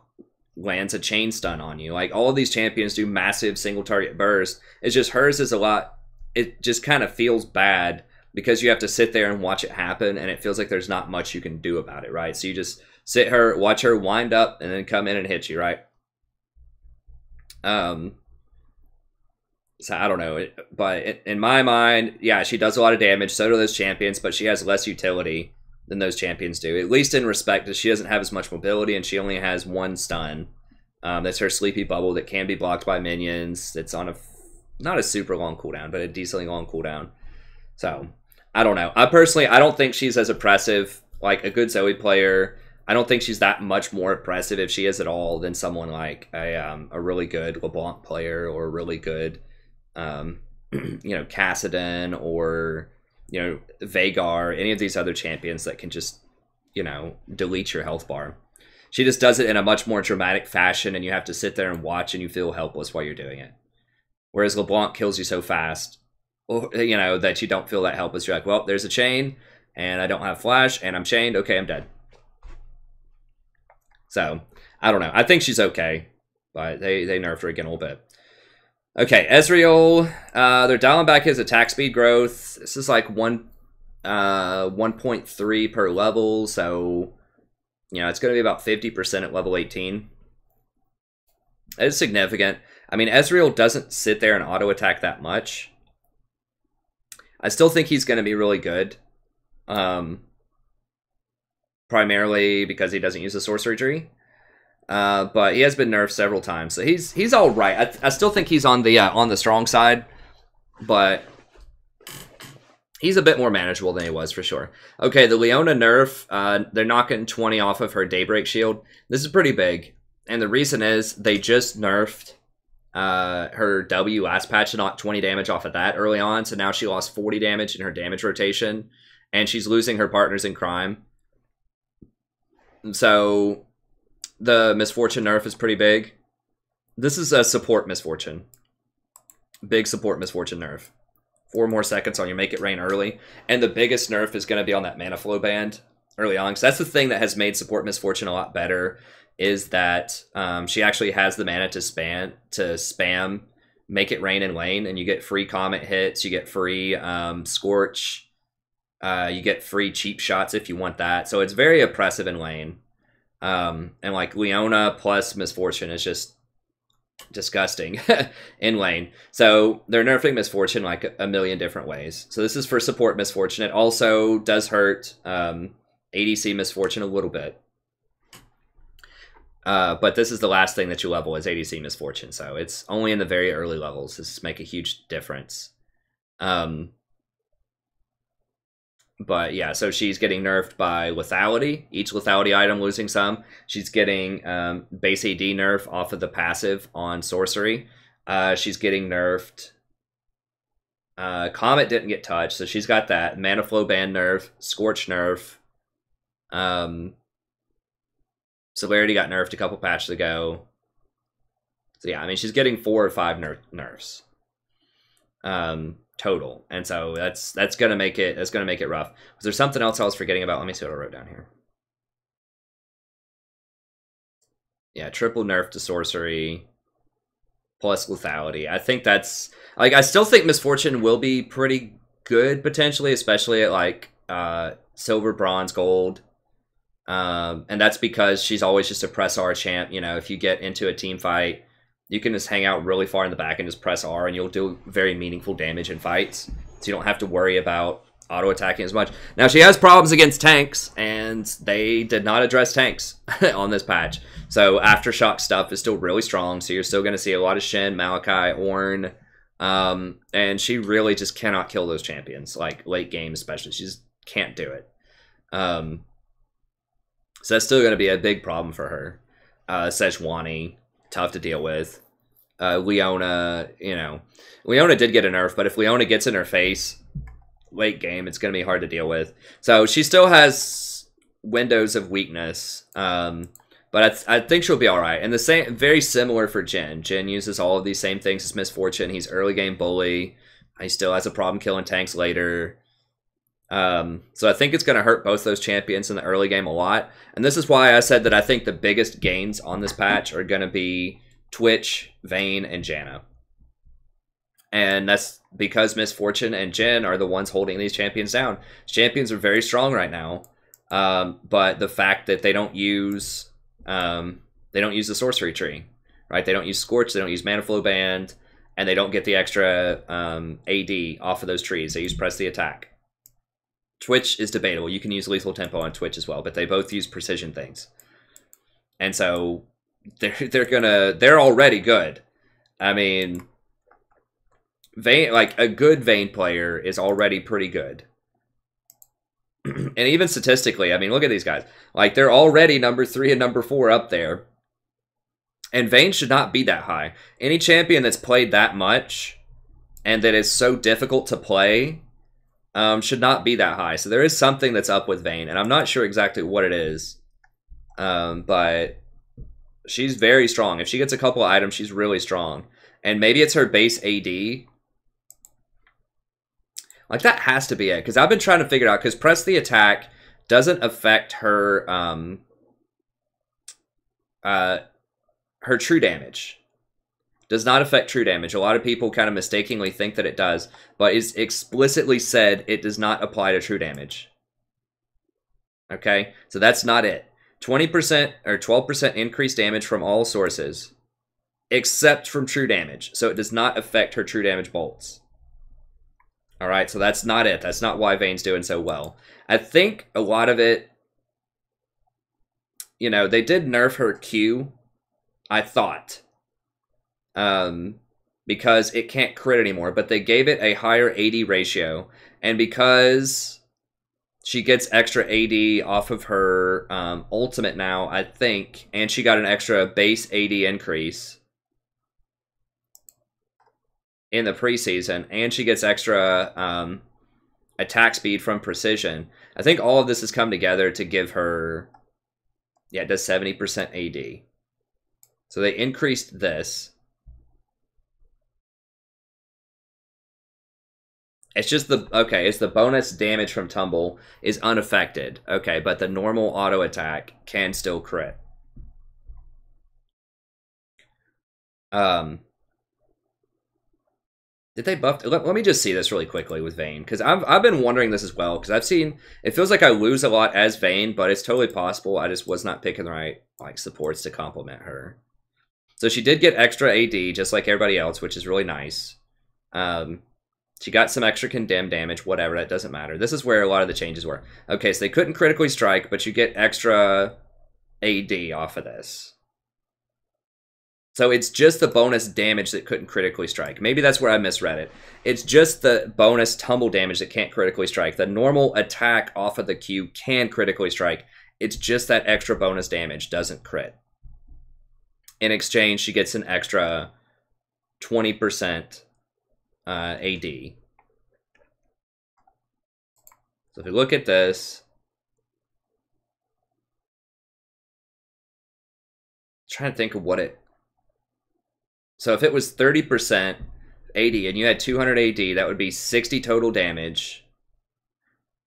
lands a chain stun on you. Like all of these champions do massive single target bursts. It's just hers is a lot. It just kind of feels bad because you have to sit there and watch it happen, and it feels like there's not much you can do about it, right? So you just watch her wind up, and then come in and hit you, right? So I don't know, but in my mind, yeah, she does a lot of damage. So do those champions, but she has less utility than those champions do. At least in respect that she doesn't have as much mobility, and she only has one stun. That's her Sleepy Bubble that can be blocked by minions. It's on not a super long cooldown, but a decently long cooldown. So I don't know. I don't think she's as oppressive. Like a good Zoe player, I don't think she's that much more oppressive, if she is at all, than someone like a really good LeBlanc player, or a really good, you know, Kassadin, or, you know, Veigar, any of these other champions that can just, you know, delete your health bar. She just does it in a much more dramatic fashion, and you have to sit there and watch, and you feel helpless while you're doing it. Whereas LeBlanc kills you so fast, or, you know, that you don't feel that helpless. You're like, well, there's a chain, and I don't have flash, and I'm chained. Okay, I'm dead. So, I don't know. I think she's okay, but they nerfed her again a little bit. Okay, Ezreal, they're dialing back his attack speed growth. This is like 1.3 per level, so, you know, it's going to be about 50% at level 18. It's significant. I mean, Ezreal doesn't sit there and auto-attack that much. I still think he's going to be really good. Primarily because he doesn't use the sorcery tree. But he has been nerfed several times, so he's all right. I still think he's on the strong side, but he's a bit more manageable than he was for sure. Okay, the Leona nerf, they're knocking 20 off of her Daybreak shield. This is pretty big, and the reason is they just nerfed her W last patch and knocked 20 damage off of that early on, so now she lost 40 damage in her damage rotation, and she's losing her partners in crime. So the Misfortune nerf is pretty big. This is a support Misfortune. Big support Misfortune nerf. 4 more seconds on your Make It Rain early. And the biggest nerf is going to be on that mana flow band early on. So that's the thing that has made support Misfortune a lot better, is that she actually has the mana to spam Make It Rain in lane, and you get free Comet hits, you get free Scorch, you get free cheap shots if you want that. So it's very oppressive in lane. And like Leona plus Misfortune is just disgusting in lane. So they're nerfing Misfortune like a million different ways. So this is for support Misfortune. It also does hurt ADC Misfortune a little bit. But this is the last thing that you level is ADC Misfortune. So it's only in the very early levels. This make a huge difference. But yeah, so she's getting nerfed by Lethality. Each Lethality item losing some. She's getting base AD nerf off of the passive on Sorcery. She's getting nerfed. Comet didn't get touched, so she's got that. Mana Flow Band nerf. Scorch nerf. Celerity got nerfed a couple patches ago. So yeah, I mean, she's getting 4 or 5 nerfs. Total, and so that's gonna make it rough. Was there something else I was forgetting about? Let me see what I wrote down here. Yeah, triple nerf to Sorcery plus Lethality. I think that's like, I still think Misfortune will be pretty good potentially, especially at like silver, bronze, gold. And that's because she's always just a press R champ. You know, if you get into a team fight, you can just hang out really far in the back and just press R, and you'll do very meaningful damage in fights. So you don't have to worry about auto-attacking as much. Now, she has problems against tanks, and they did not address tanks on this patch. So Aftershock stuff is still really strong, so you're still going to see a lot of Shen, Maokai, Ornn, and she really just cannot kill those champions, like late game especially. She just can't do it. So that's still going to be a big problem for her. Sejuani, tough to deal with. Leona, you know, Leona did get a nerf, but if Leona gets in her face late game, it's going to be hard to deal with. So she still has windows of weakness. But I think she'll be all right. And the same, very similar for Jhin. Jhin uses all of these same things as Miss Fortune. He's early game bully. He still has a problem killing tanks later. So I think it's going to hurt both those champions in the early game a lot. And this is why I said that I think the biggest gains on this patch are going to be Twitch, Vayne, and Janna. And that's because Miss Fortune and Jhin are the ones holding these champions down. Champions are very strong right now. But the fact that they don't use the sorcery tree, right? They don't use Scorch, they don't use Mana Flow Band, and they don't get the extra AD off of those trees. They use Press the Attack. Twitch is debatable. You can use Lethal Tempo on Twitch as well, but they both use precision things. And so they're already good. I mean, Vayne, like a good Vayne player is already pretty good. And even statistically, I mean, look at these guys. Like, they're already number 3 and number 4 up there. And Vayne should not be that high. Any champion that's played that much and that is so difficult to play should not be that high. So there is something that's up with Vayne, and I'm not sure exactly what it is. But she's very strong. If she gets a couple of items, she's really strong. And maybe it's her base AD. Like, that has to be it. Because I've been trying to figure it out. Because Press the Attack doesn't affect her her true damage. Does not affect true damage. A lot of people kind of mistakenly think that it does, but it's explicitly said it does not apply to true damage. Okay, so that's not it. 20% or 12% increased damage from all sources, except from true damage. So it does not affect her true damage bolts. All right, so that's not it. That's not why Vayne's doing so well. I think a lot of it, you know, they did nerf her Q, I thought. Because it can't crit anymore, but they gave it a higher AD ratio, and because she gets extra AD off of her ultimate now, I think, and she got an extra base AD increase in the preseason, and she gets extra attack speed from precision. I think all of this has come together to give her, yeah, it does 70% AD. So they increased this. It's just the, okay, it's the bonus damage from Tumble is unaffected. Okay, but the normal auto attack can still crit. Did they buff? Let me just see this really quickly with Vayne, because I've been wondering this as well, because I've seen, it feels like I lose a lot as Vayne, but it's totally possible. I just was not picking the right like supports to complement her. So she did get extra AD, just like everybody else, which is really nice. She got some extra condemned damage, whatever, that doesn't matter. This is where a lot of the changes were. Okay, so they couldn't critically strike, but you get extra AD off of this. So it's just the bonus damage that couldn't critically strike. Maybe that's where I misread it. It's just the bonus tumble damage that can't critically strike. The normal attack off of the Q can critically strike. It's just that extra bonus damage doesn't crit. In exchange, she gets an extra 20% AD. So if we look at this, trying to think of what it, so if it was 30% AD and you had 200 AD, that would be 60 total damage.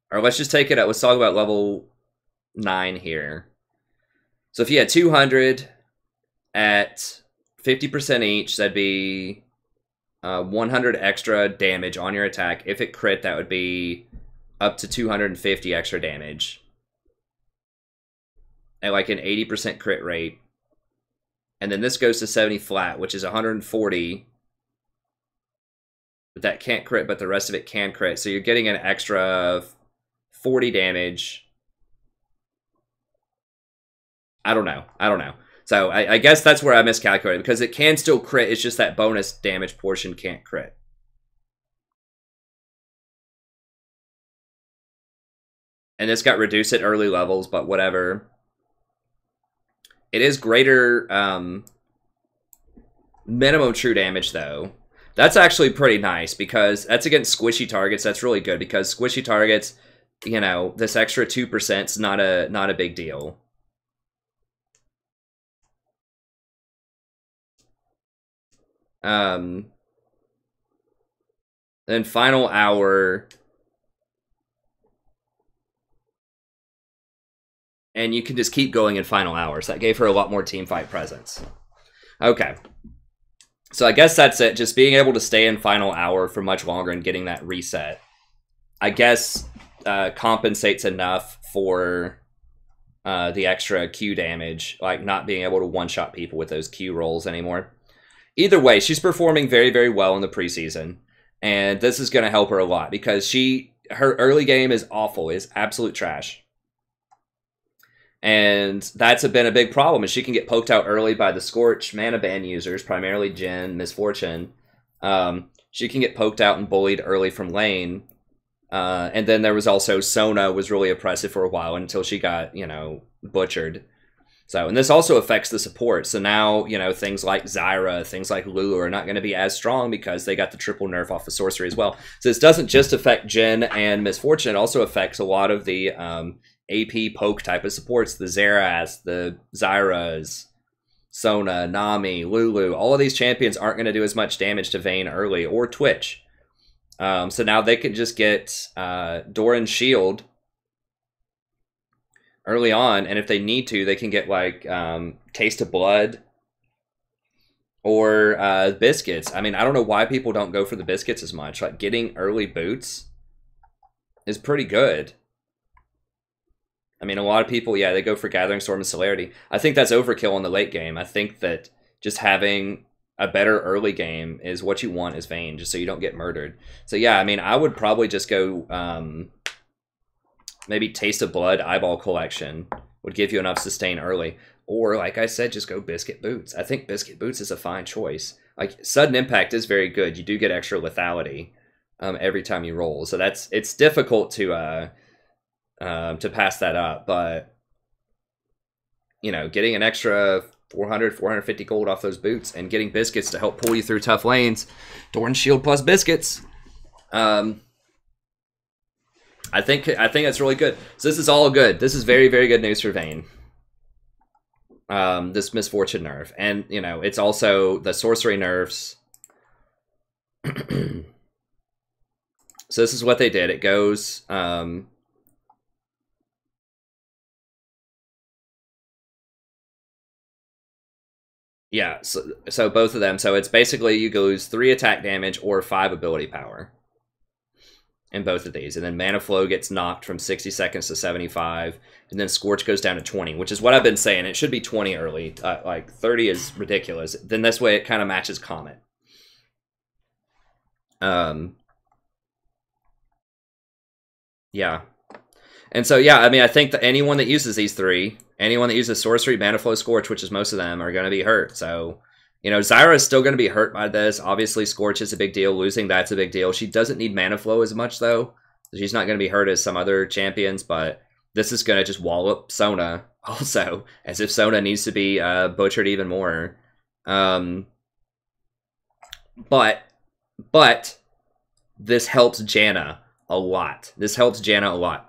Or let's just take it out, let's talk about level 9 here. So if you had 200 at 50% each, that'd be 100 extra damage on your attack. If it crit, that would be up to 250 extra damage. At like an 80% crit rate. And then this goes to 70 flat, which is 140. But that can't crit, but the rest of it can crit. So you're getting an extra 40 damage. I don't know. So I guess that's where I miscalculated, because it can still crit, it's just that bonus damage portion can't crit. And this got reduced at early levels, but whatever. It is greater minimum true damage, though. That's actually pretty nice, because that's against squishy targets. That's really good, because squishy targets, you know, this extra 2% is not a big deal. Then final hour. And you can just keep going in final hours. That gave her a lot more team fight presence. Okay. So I guess that's it. Just being able to stay in final hour for much longer and getting that reset, I guess, compensates enough for the extra Q damage, like not being able to one-shot people with those Q rolls anymore. Either way, she's performing very, very well in the preseason. And this is going to help her a lot because her early game is awful, is absolute trash. And that's been a big problem, is she can get poked out early by the Scorch mana ban users, primarily Jhin, Misfortune. She can get poked out and bullied early from lane. And then there was also Sona was really oppressive for a while until she got, butchered. So, and this also affects the support. So now, things like Zyra, things like Lulu are not going to be as strong because they got the triple nerf off of sorcery as well. So this doesn't just affect Jhin and Misfortune, it also affects a lot of the AP poke type of supports, the Xerath, the Zyras, Sona, Nami, Lulu. All of these champions aren't going to do as much damage to Vayne early, or Twitch. So now they can just get Doran's Shield early on, and if they need to, they can get like Taste of Blood or Biscuits. I mean, I don't know why people don't go for the Biscuits as much. Like, getting early boots is pretty good. I mean, a lot of people, yeah, they go for Gathering Storm and Celerity. I think that's overkill in the late game. I think that just having a better early game is what you want as Vayne, just so you don't get murdered. So yeah, I mean, I would probably just go maybe Taste of Blood, Eyeball Collection would give you enough sustain early. Or, like I said, just go Biscuit Boots. I think Biscuit Boots is a fine choice. Like, Sudden Impact is very good. You do get extra lethality every time you roll. So it's difficult to pass that up, but getting an extra 400, 450 gold off those boots and getting Biscuits to help pull you through tough lanes. Doran's Shield plus Biscuits. I think that's really good. So this is all good. This is very, very good news for Vayne. This Misfortune nerf, and it's also the sorcery nerfs. So this is what they did. It goes yeah, so both of them. So it's basically you lose 3 attack damage or 5 ability power in both of these. And then Mana Flow gets knocked from 60 seconds to 75. And then Scorch goes down to 20, which is what I've been saying. It should be 20 early. Like, 30 is ridiculous. Then this way it kind of matches Comet. Yeah. And so, yeah, I mean, I think that anyone that uses these 3... anyone that uses Sorcery, Mana Flow, Scorch, which is most of them, are going to be hurt. So, Zyra is still going to be hurt by this. Obviously, Scorch is a big deal. Losing that's a big deal. She doesn't need Mana Flow as much, though. She's not going to be hurt as some other champions, but this is going to just wallop Sona also, as if Sona needs to be butchered even more. But this helps Janna a lot. This helps Janna a lot.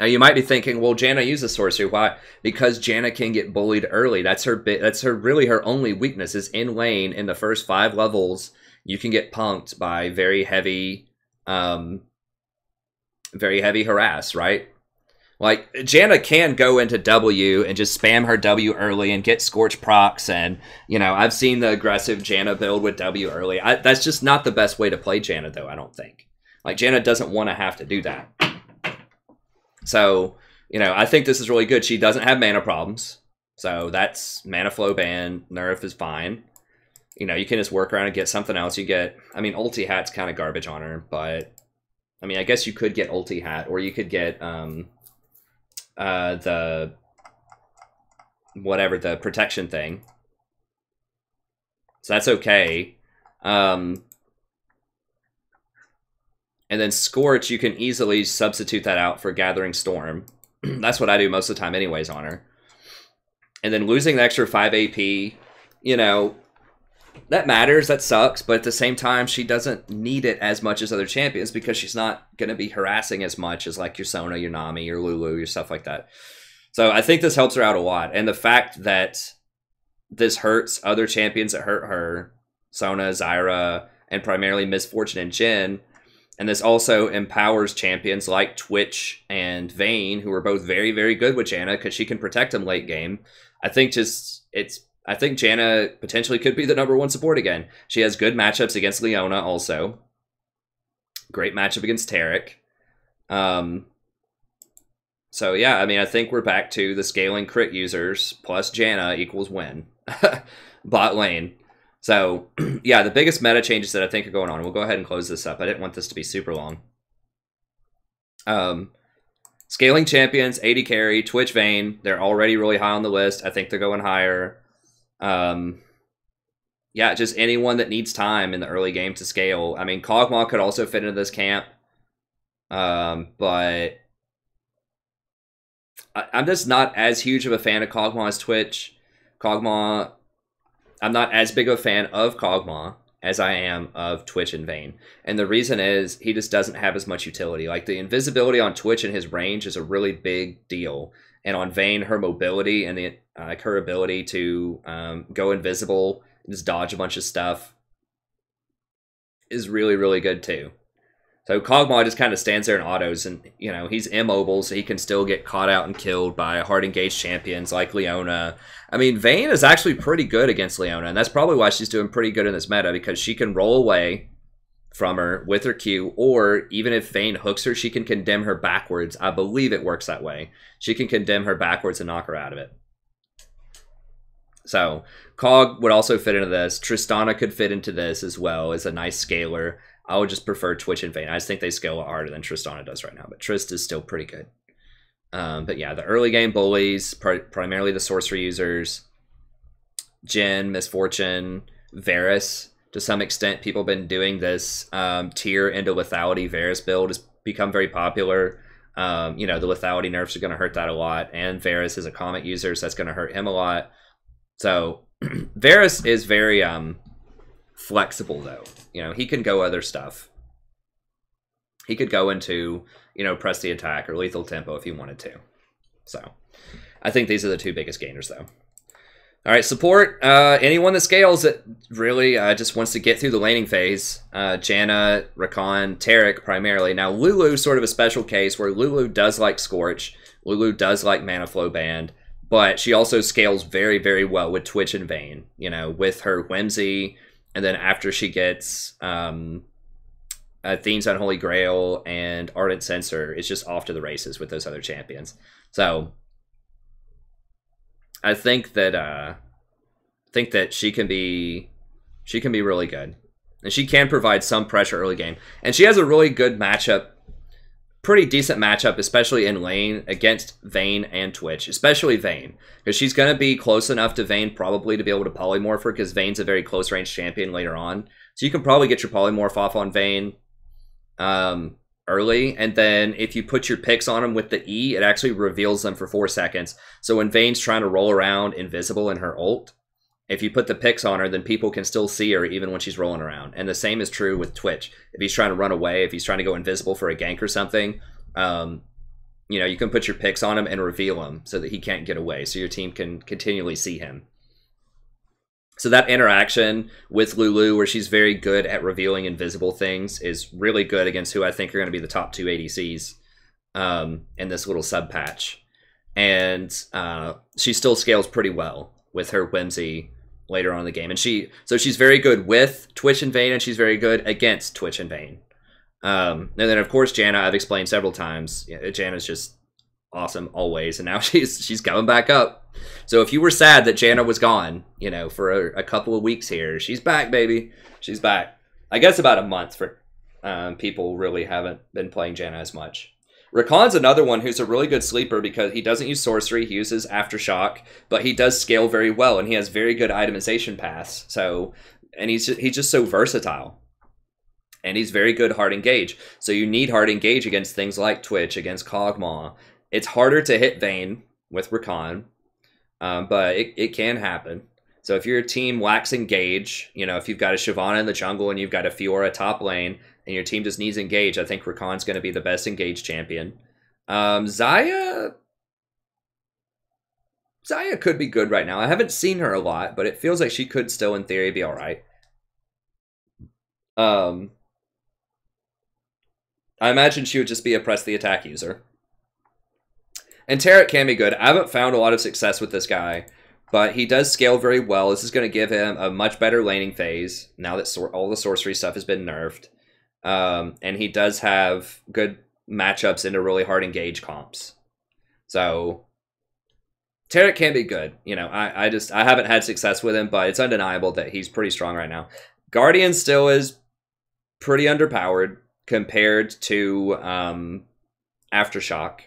Now you might be thinking, well, Janna uses sorcery. Why? Because Janna can get bullied early. That's really her only weakness, is in lane in the first 5 levels. You can get punked by very heavy harass, right? Like, Janna can go into W and just spam her W early and get Scorch procs, and I've seen the aggressive Janna build with W early. That's just not the best way to play Janna, though. I don't think. Like, Janna doesn't want to have to do that. So, I think this is really good. She doesn't have mana problems. So that's Mana Flow ban. Nerf is fine. You can just work around and get something else. You get, I mean, Ulti Hat's kind of garbage on her, but, I mean, I guess you could get Ulti Hat, or you could get, the protection thing. So that's okay. And then Scorch, you can easily substitute that out for Gathering Storm. That's what I do most of the time anyways on her. And then losing the extra 5 AP, that matters, that sucks, but at the same time, she doesn't need it as much as other champions because she's not going to be harassing as much as like your Sona, your Nami, your Lulu, your stuff like that. So I think this helps her out a lot. And the fact that this hurts other champions that hurt her Sona, Zyra, and primarily Misfortune and Jhin. And this also empowers champions like Twitch and Vayne, who are both very, very good with Janna because she can protect them late game. I think Janna potentially could be the #1 support again. She has good matchups against Leona also. Great matchup against Taric. So yeah, I mean, I think we're back to the scaling crit users plus Janna equals win. Bot lane. So, yeah, the biggest meta changes that I think are going on, we'll go ahead and close this up. I didn't want this to be super long. Scaling champions, AD carry, Twitch Vayne, they're already really high on the list. I think they're going higher. Yeah, just anyone that needs time in the early game to scale. I mean, Kog'Maw could also fit into this camp. But I'm just not as huge of a fan of Kog'Maw as Twitch. Kog'Maw... I'm not as big of a fan of Kog'Maw as I am of Twitch and Vayne. And the reason is he just doesn't have as much utility. Like, the invisibility on Twitch and his range is a really big deal. And on Vayne, her mobility and the her ability to go invisible and just dodge a bunch of stuff is really, really good too. So Kog'Maw just kind of stands there in autos, and, you know, he's immobile, so he can still get caught out and killed by hard engaged champions like Leona. I mean, Vayne is actually pretty good against Leona, and that's probably why she's doing pretty good in this meta, because she can roll away from her with her Q, or even if Vayne hooks her, she can condemn her backwards. I believe it works that way. She can condemn her backwards and knock her out of it. So Kog would also fit into this. Tristana could fit into this as well as a nice scaler. I would just prefer Twitch and Vayne. I just think they scale a lot harder than Tristana does right now, but Trist is still pretty good. But yeah, the early game bullies, primarily the sorcery users, Jhin, Misfortune, Varus. To some extent, people have been doing this tier into lethality. Varus build has become very popular. You know, the lethality nerfs are going to hurt that a lot, and Varus is a Comet user, so that's going to hurt him a lot. So Varus is very flexible, though. You know, he can go other stuff. He could go into, you know, press the attack or lethal tempo if he wanted to. So I think these are the two biggest gainers, though. All right, support. Anyone that scales that really just wants to get through the laning phase. Janna, Rakan, Taric primarily. Now, Lulu's sort of a special case where Lulu does like Scorch. Lulu does like Mana Flow Band. But she also scales very, very well with Twitch and Vayne. You know, with her Whimsy. And then after she gets Athene's Unholy Grail and Ardent Censor, it's just off to the races with those other champions. So I think that she can be really good, and she can provide some pressure early game. And she has a really good matchup, pretty decent matchup, especially in lane against Vayne and Twitch, especially Vayne, because she's going to be close enough to Vayne probably to be able to polymorph her, because Vayne's a very close range champion later on. So you can probably get your polymorph off on Vayne early, and then if you put your picks on them with the E, it actually reveals them for 4 seconds. So when Vayne's trying to roll around invisible in her ult, if you put the picks on her, then people can still see her even when she's rolling around. And the same is true with Twitch. If he's trying to run away, if he's trying to go invisible for a gank or something, you know, you can put your picks on him and reveal him so that he can't get away, so your team can continually see him. So that interaction with Lulu, where she's very good at revealing invisible things, is really good against who I think are going to be the top 2 ADCs in this little sub patch. And she still scales pretty well with her Whimsy later on in the game. And so she's very good with Twitch and Vayne, and she's very good against Twitch and Vayne. And then, of course, Janna, I've explained several times. Janna's just awesome always, and now she's coming back up. So if you were sad that Janna was gone, you know, for a couple of weeks here, she's back, baby. She's back. I guess about a month for people really haven't been playing Janna as much. Rakan's another one who's a really good sleeper because he doesn't use sorcery, he uses Aftershock, but he does scale very well, and he has very good itemization paths. So, and he's just so versatile. And he's very good hard engage. So you need hard engage against things like Twitch, against Kog'Maw. It's harder to hit Vayne with Rakan, but it can happen. So if your team lacks engage, you know, if you've got a Shyvana in the jungle and you've got a Fiora top lane, and your team just needs engage, I think Rakan's going to be the best engage champion. Xayah could be good right now. I haven't seen her a lot, but it feels like she could still, in theory, be all right. I imagine she would just be a press the attack user. And Tarek can be good. I haven't found a lot of success with this guy, but he does scale very well. This is going to give him a much better laning phase now that all the sorcery stuff has been nerfed. And he does have good matchups into really hard engage comps. So Tarek can be good. You know, I haven't had success with him, but it's undeniable that he's pretty strong right now. Guardian still is pretty underpowered compared to Aftershock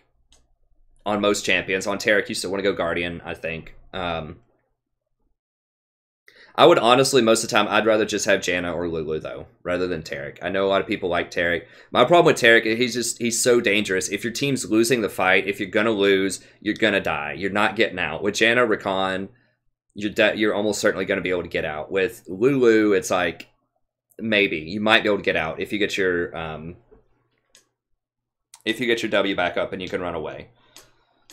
on most champions. On Tarek, you still want to go Guardian, I think. I would honestly, most of the time, I'd rather just have Janna or Lulu, though, rather than Tarek. I know a lot of people like Tarek. My problem with Tarek is he's so dangerous. If your team's losing the fight, if you're going to lose, you're going to die. You're not getting out. With Janna, Rakan, you're almost certainly going to be able to get out. With Lulu, it's like, maybe. You might be able to get out if you get your W back up and you can run away.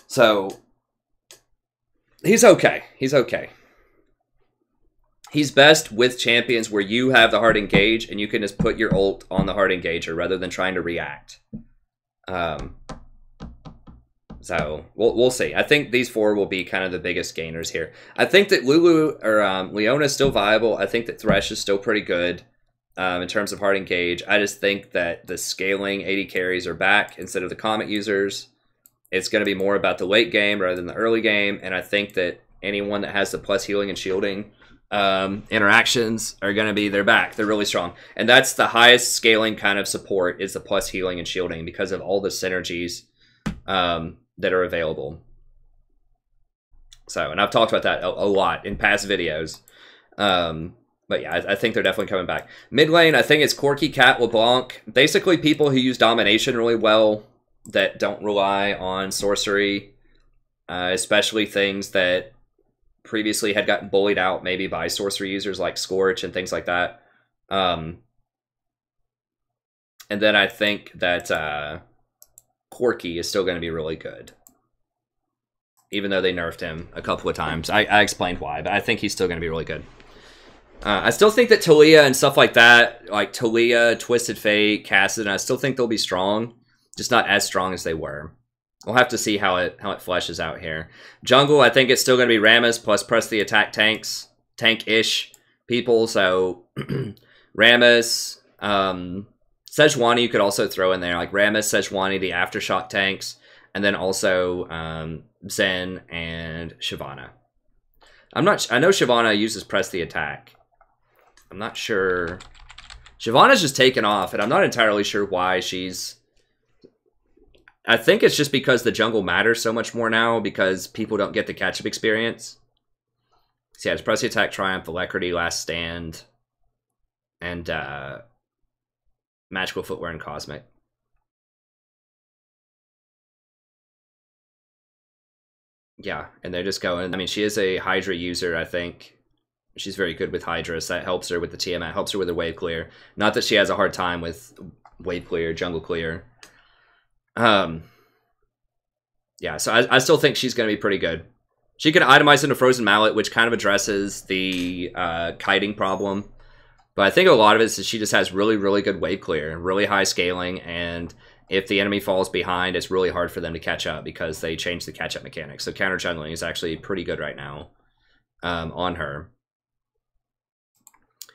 So, he's okay. He's okay. He's best with champions where you have the hard engage and you can just put your ult on the hard engager rather than trying to react. So we'll see. I think these four will be kind of the biggest gainers here. I think that Lulu or Leona is still viable. I think that Thresh is still pretty good in terms of hard engage. I just think that the scaling 80 carries are back instead of the Comet users. It's going to be more about the late game rather than the early game. And I think that anyone that has the plus healing and shielding interactions are going to be, they're back. They're really strong. And that's the highest scaling kind of support is the plus healing and shielding because of all the synergies that are available. So, and I've talked about that a lot in past videos. But yeah, I think they're definitely coming back. Mid lane, I think it's Corki, Cat, LeBlanc. Basically people who use domination really well that don't rely on sorcery. Especially things that previously had gotten bullied out maybe by sorcery users like Scorch and things like that. And then I think that Corki is still going to be really good. Even though they nerfed him a couple of times. I explained why, but I think he's still going to be really good. I still think that Talia and stuff like that, like Talia, Twisted Fate, Cassidy, I still think they'll be strong. Just not as strong as they were. We'll have to see how it fleshes out here. Jungle, I think it's still going to be Rammus plus press the attack tanks, tank-ish people. So Rammus, Sejuani you could also throw in there, like Rammus, Sejuani, the Aftershock tanks, and then also Zen and Shyvana. I know Shyvana uses press the attack. I'm not sure. Shyvana's just taken off, and I'm not entirely sure why she's... I think it's just because the jungle matters so much more now because people don't get the catch-up experience. So yeah, it's Press the Attack, Triumph, Alacrity, Last Stand, and Magical Footwear and Cosmic. Yeah, and they're just going... I mean, she is a Hydra user, I think. She's very good with Hydra, so that helps her with the Tiamat, helps her with her wave clear. Not that she has a hard time with wave clear, jungle clear. Yeah, so I still think she's going to be pretty good. She can itemize into Frozen Mallet, which kind of addresses the kiting problem. But I think a lot of it is she just has really, really good wave clear, really high scaling, and if the enemy falls behind, it's really hard for them to catch up because they changed the catch-up mechanics. So counter jungling is actually pretty good right now on her.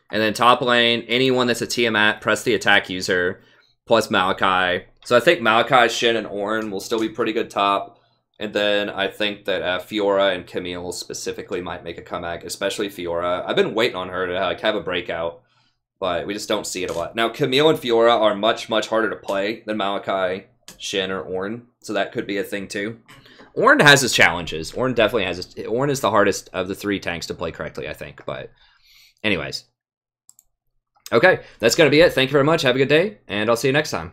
And then top lane, anyone that's a Tiamat, press the attack user, plus Malachi. So I think Malachi, Shin, and Ornn will still be pretty good top. And then I think that Fiora and Camille specifically might make a comeback, especially Fiora. I've been waiting on her to have a breakout, but we just don't see it a lot. Now, Camille and Fiora are much, much harder to play than Malachi, Shin, or Ornn. So that could be a thing too. Ornn has his challenges. Ornn definitely has his... Ornn is the hardest of the three tanks to play correctly, I think. But anyways. Okay, that's going to be it. Thank you very much. Have a good day, and I'll see you next time.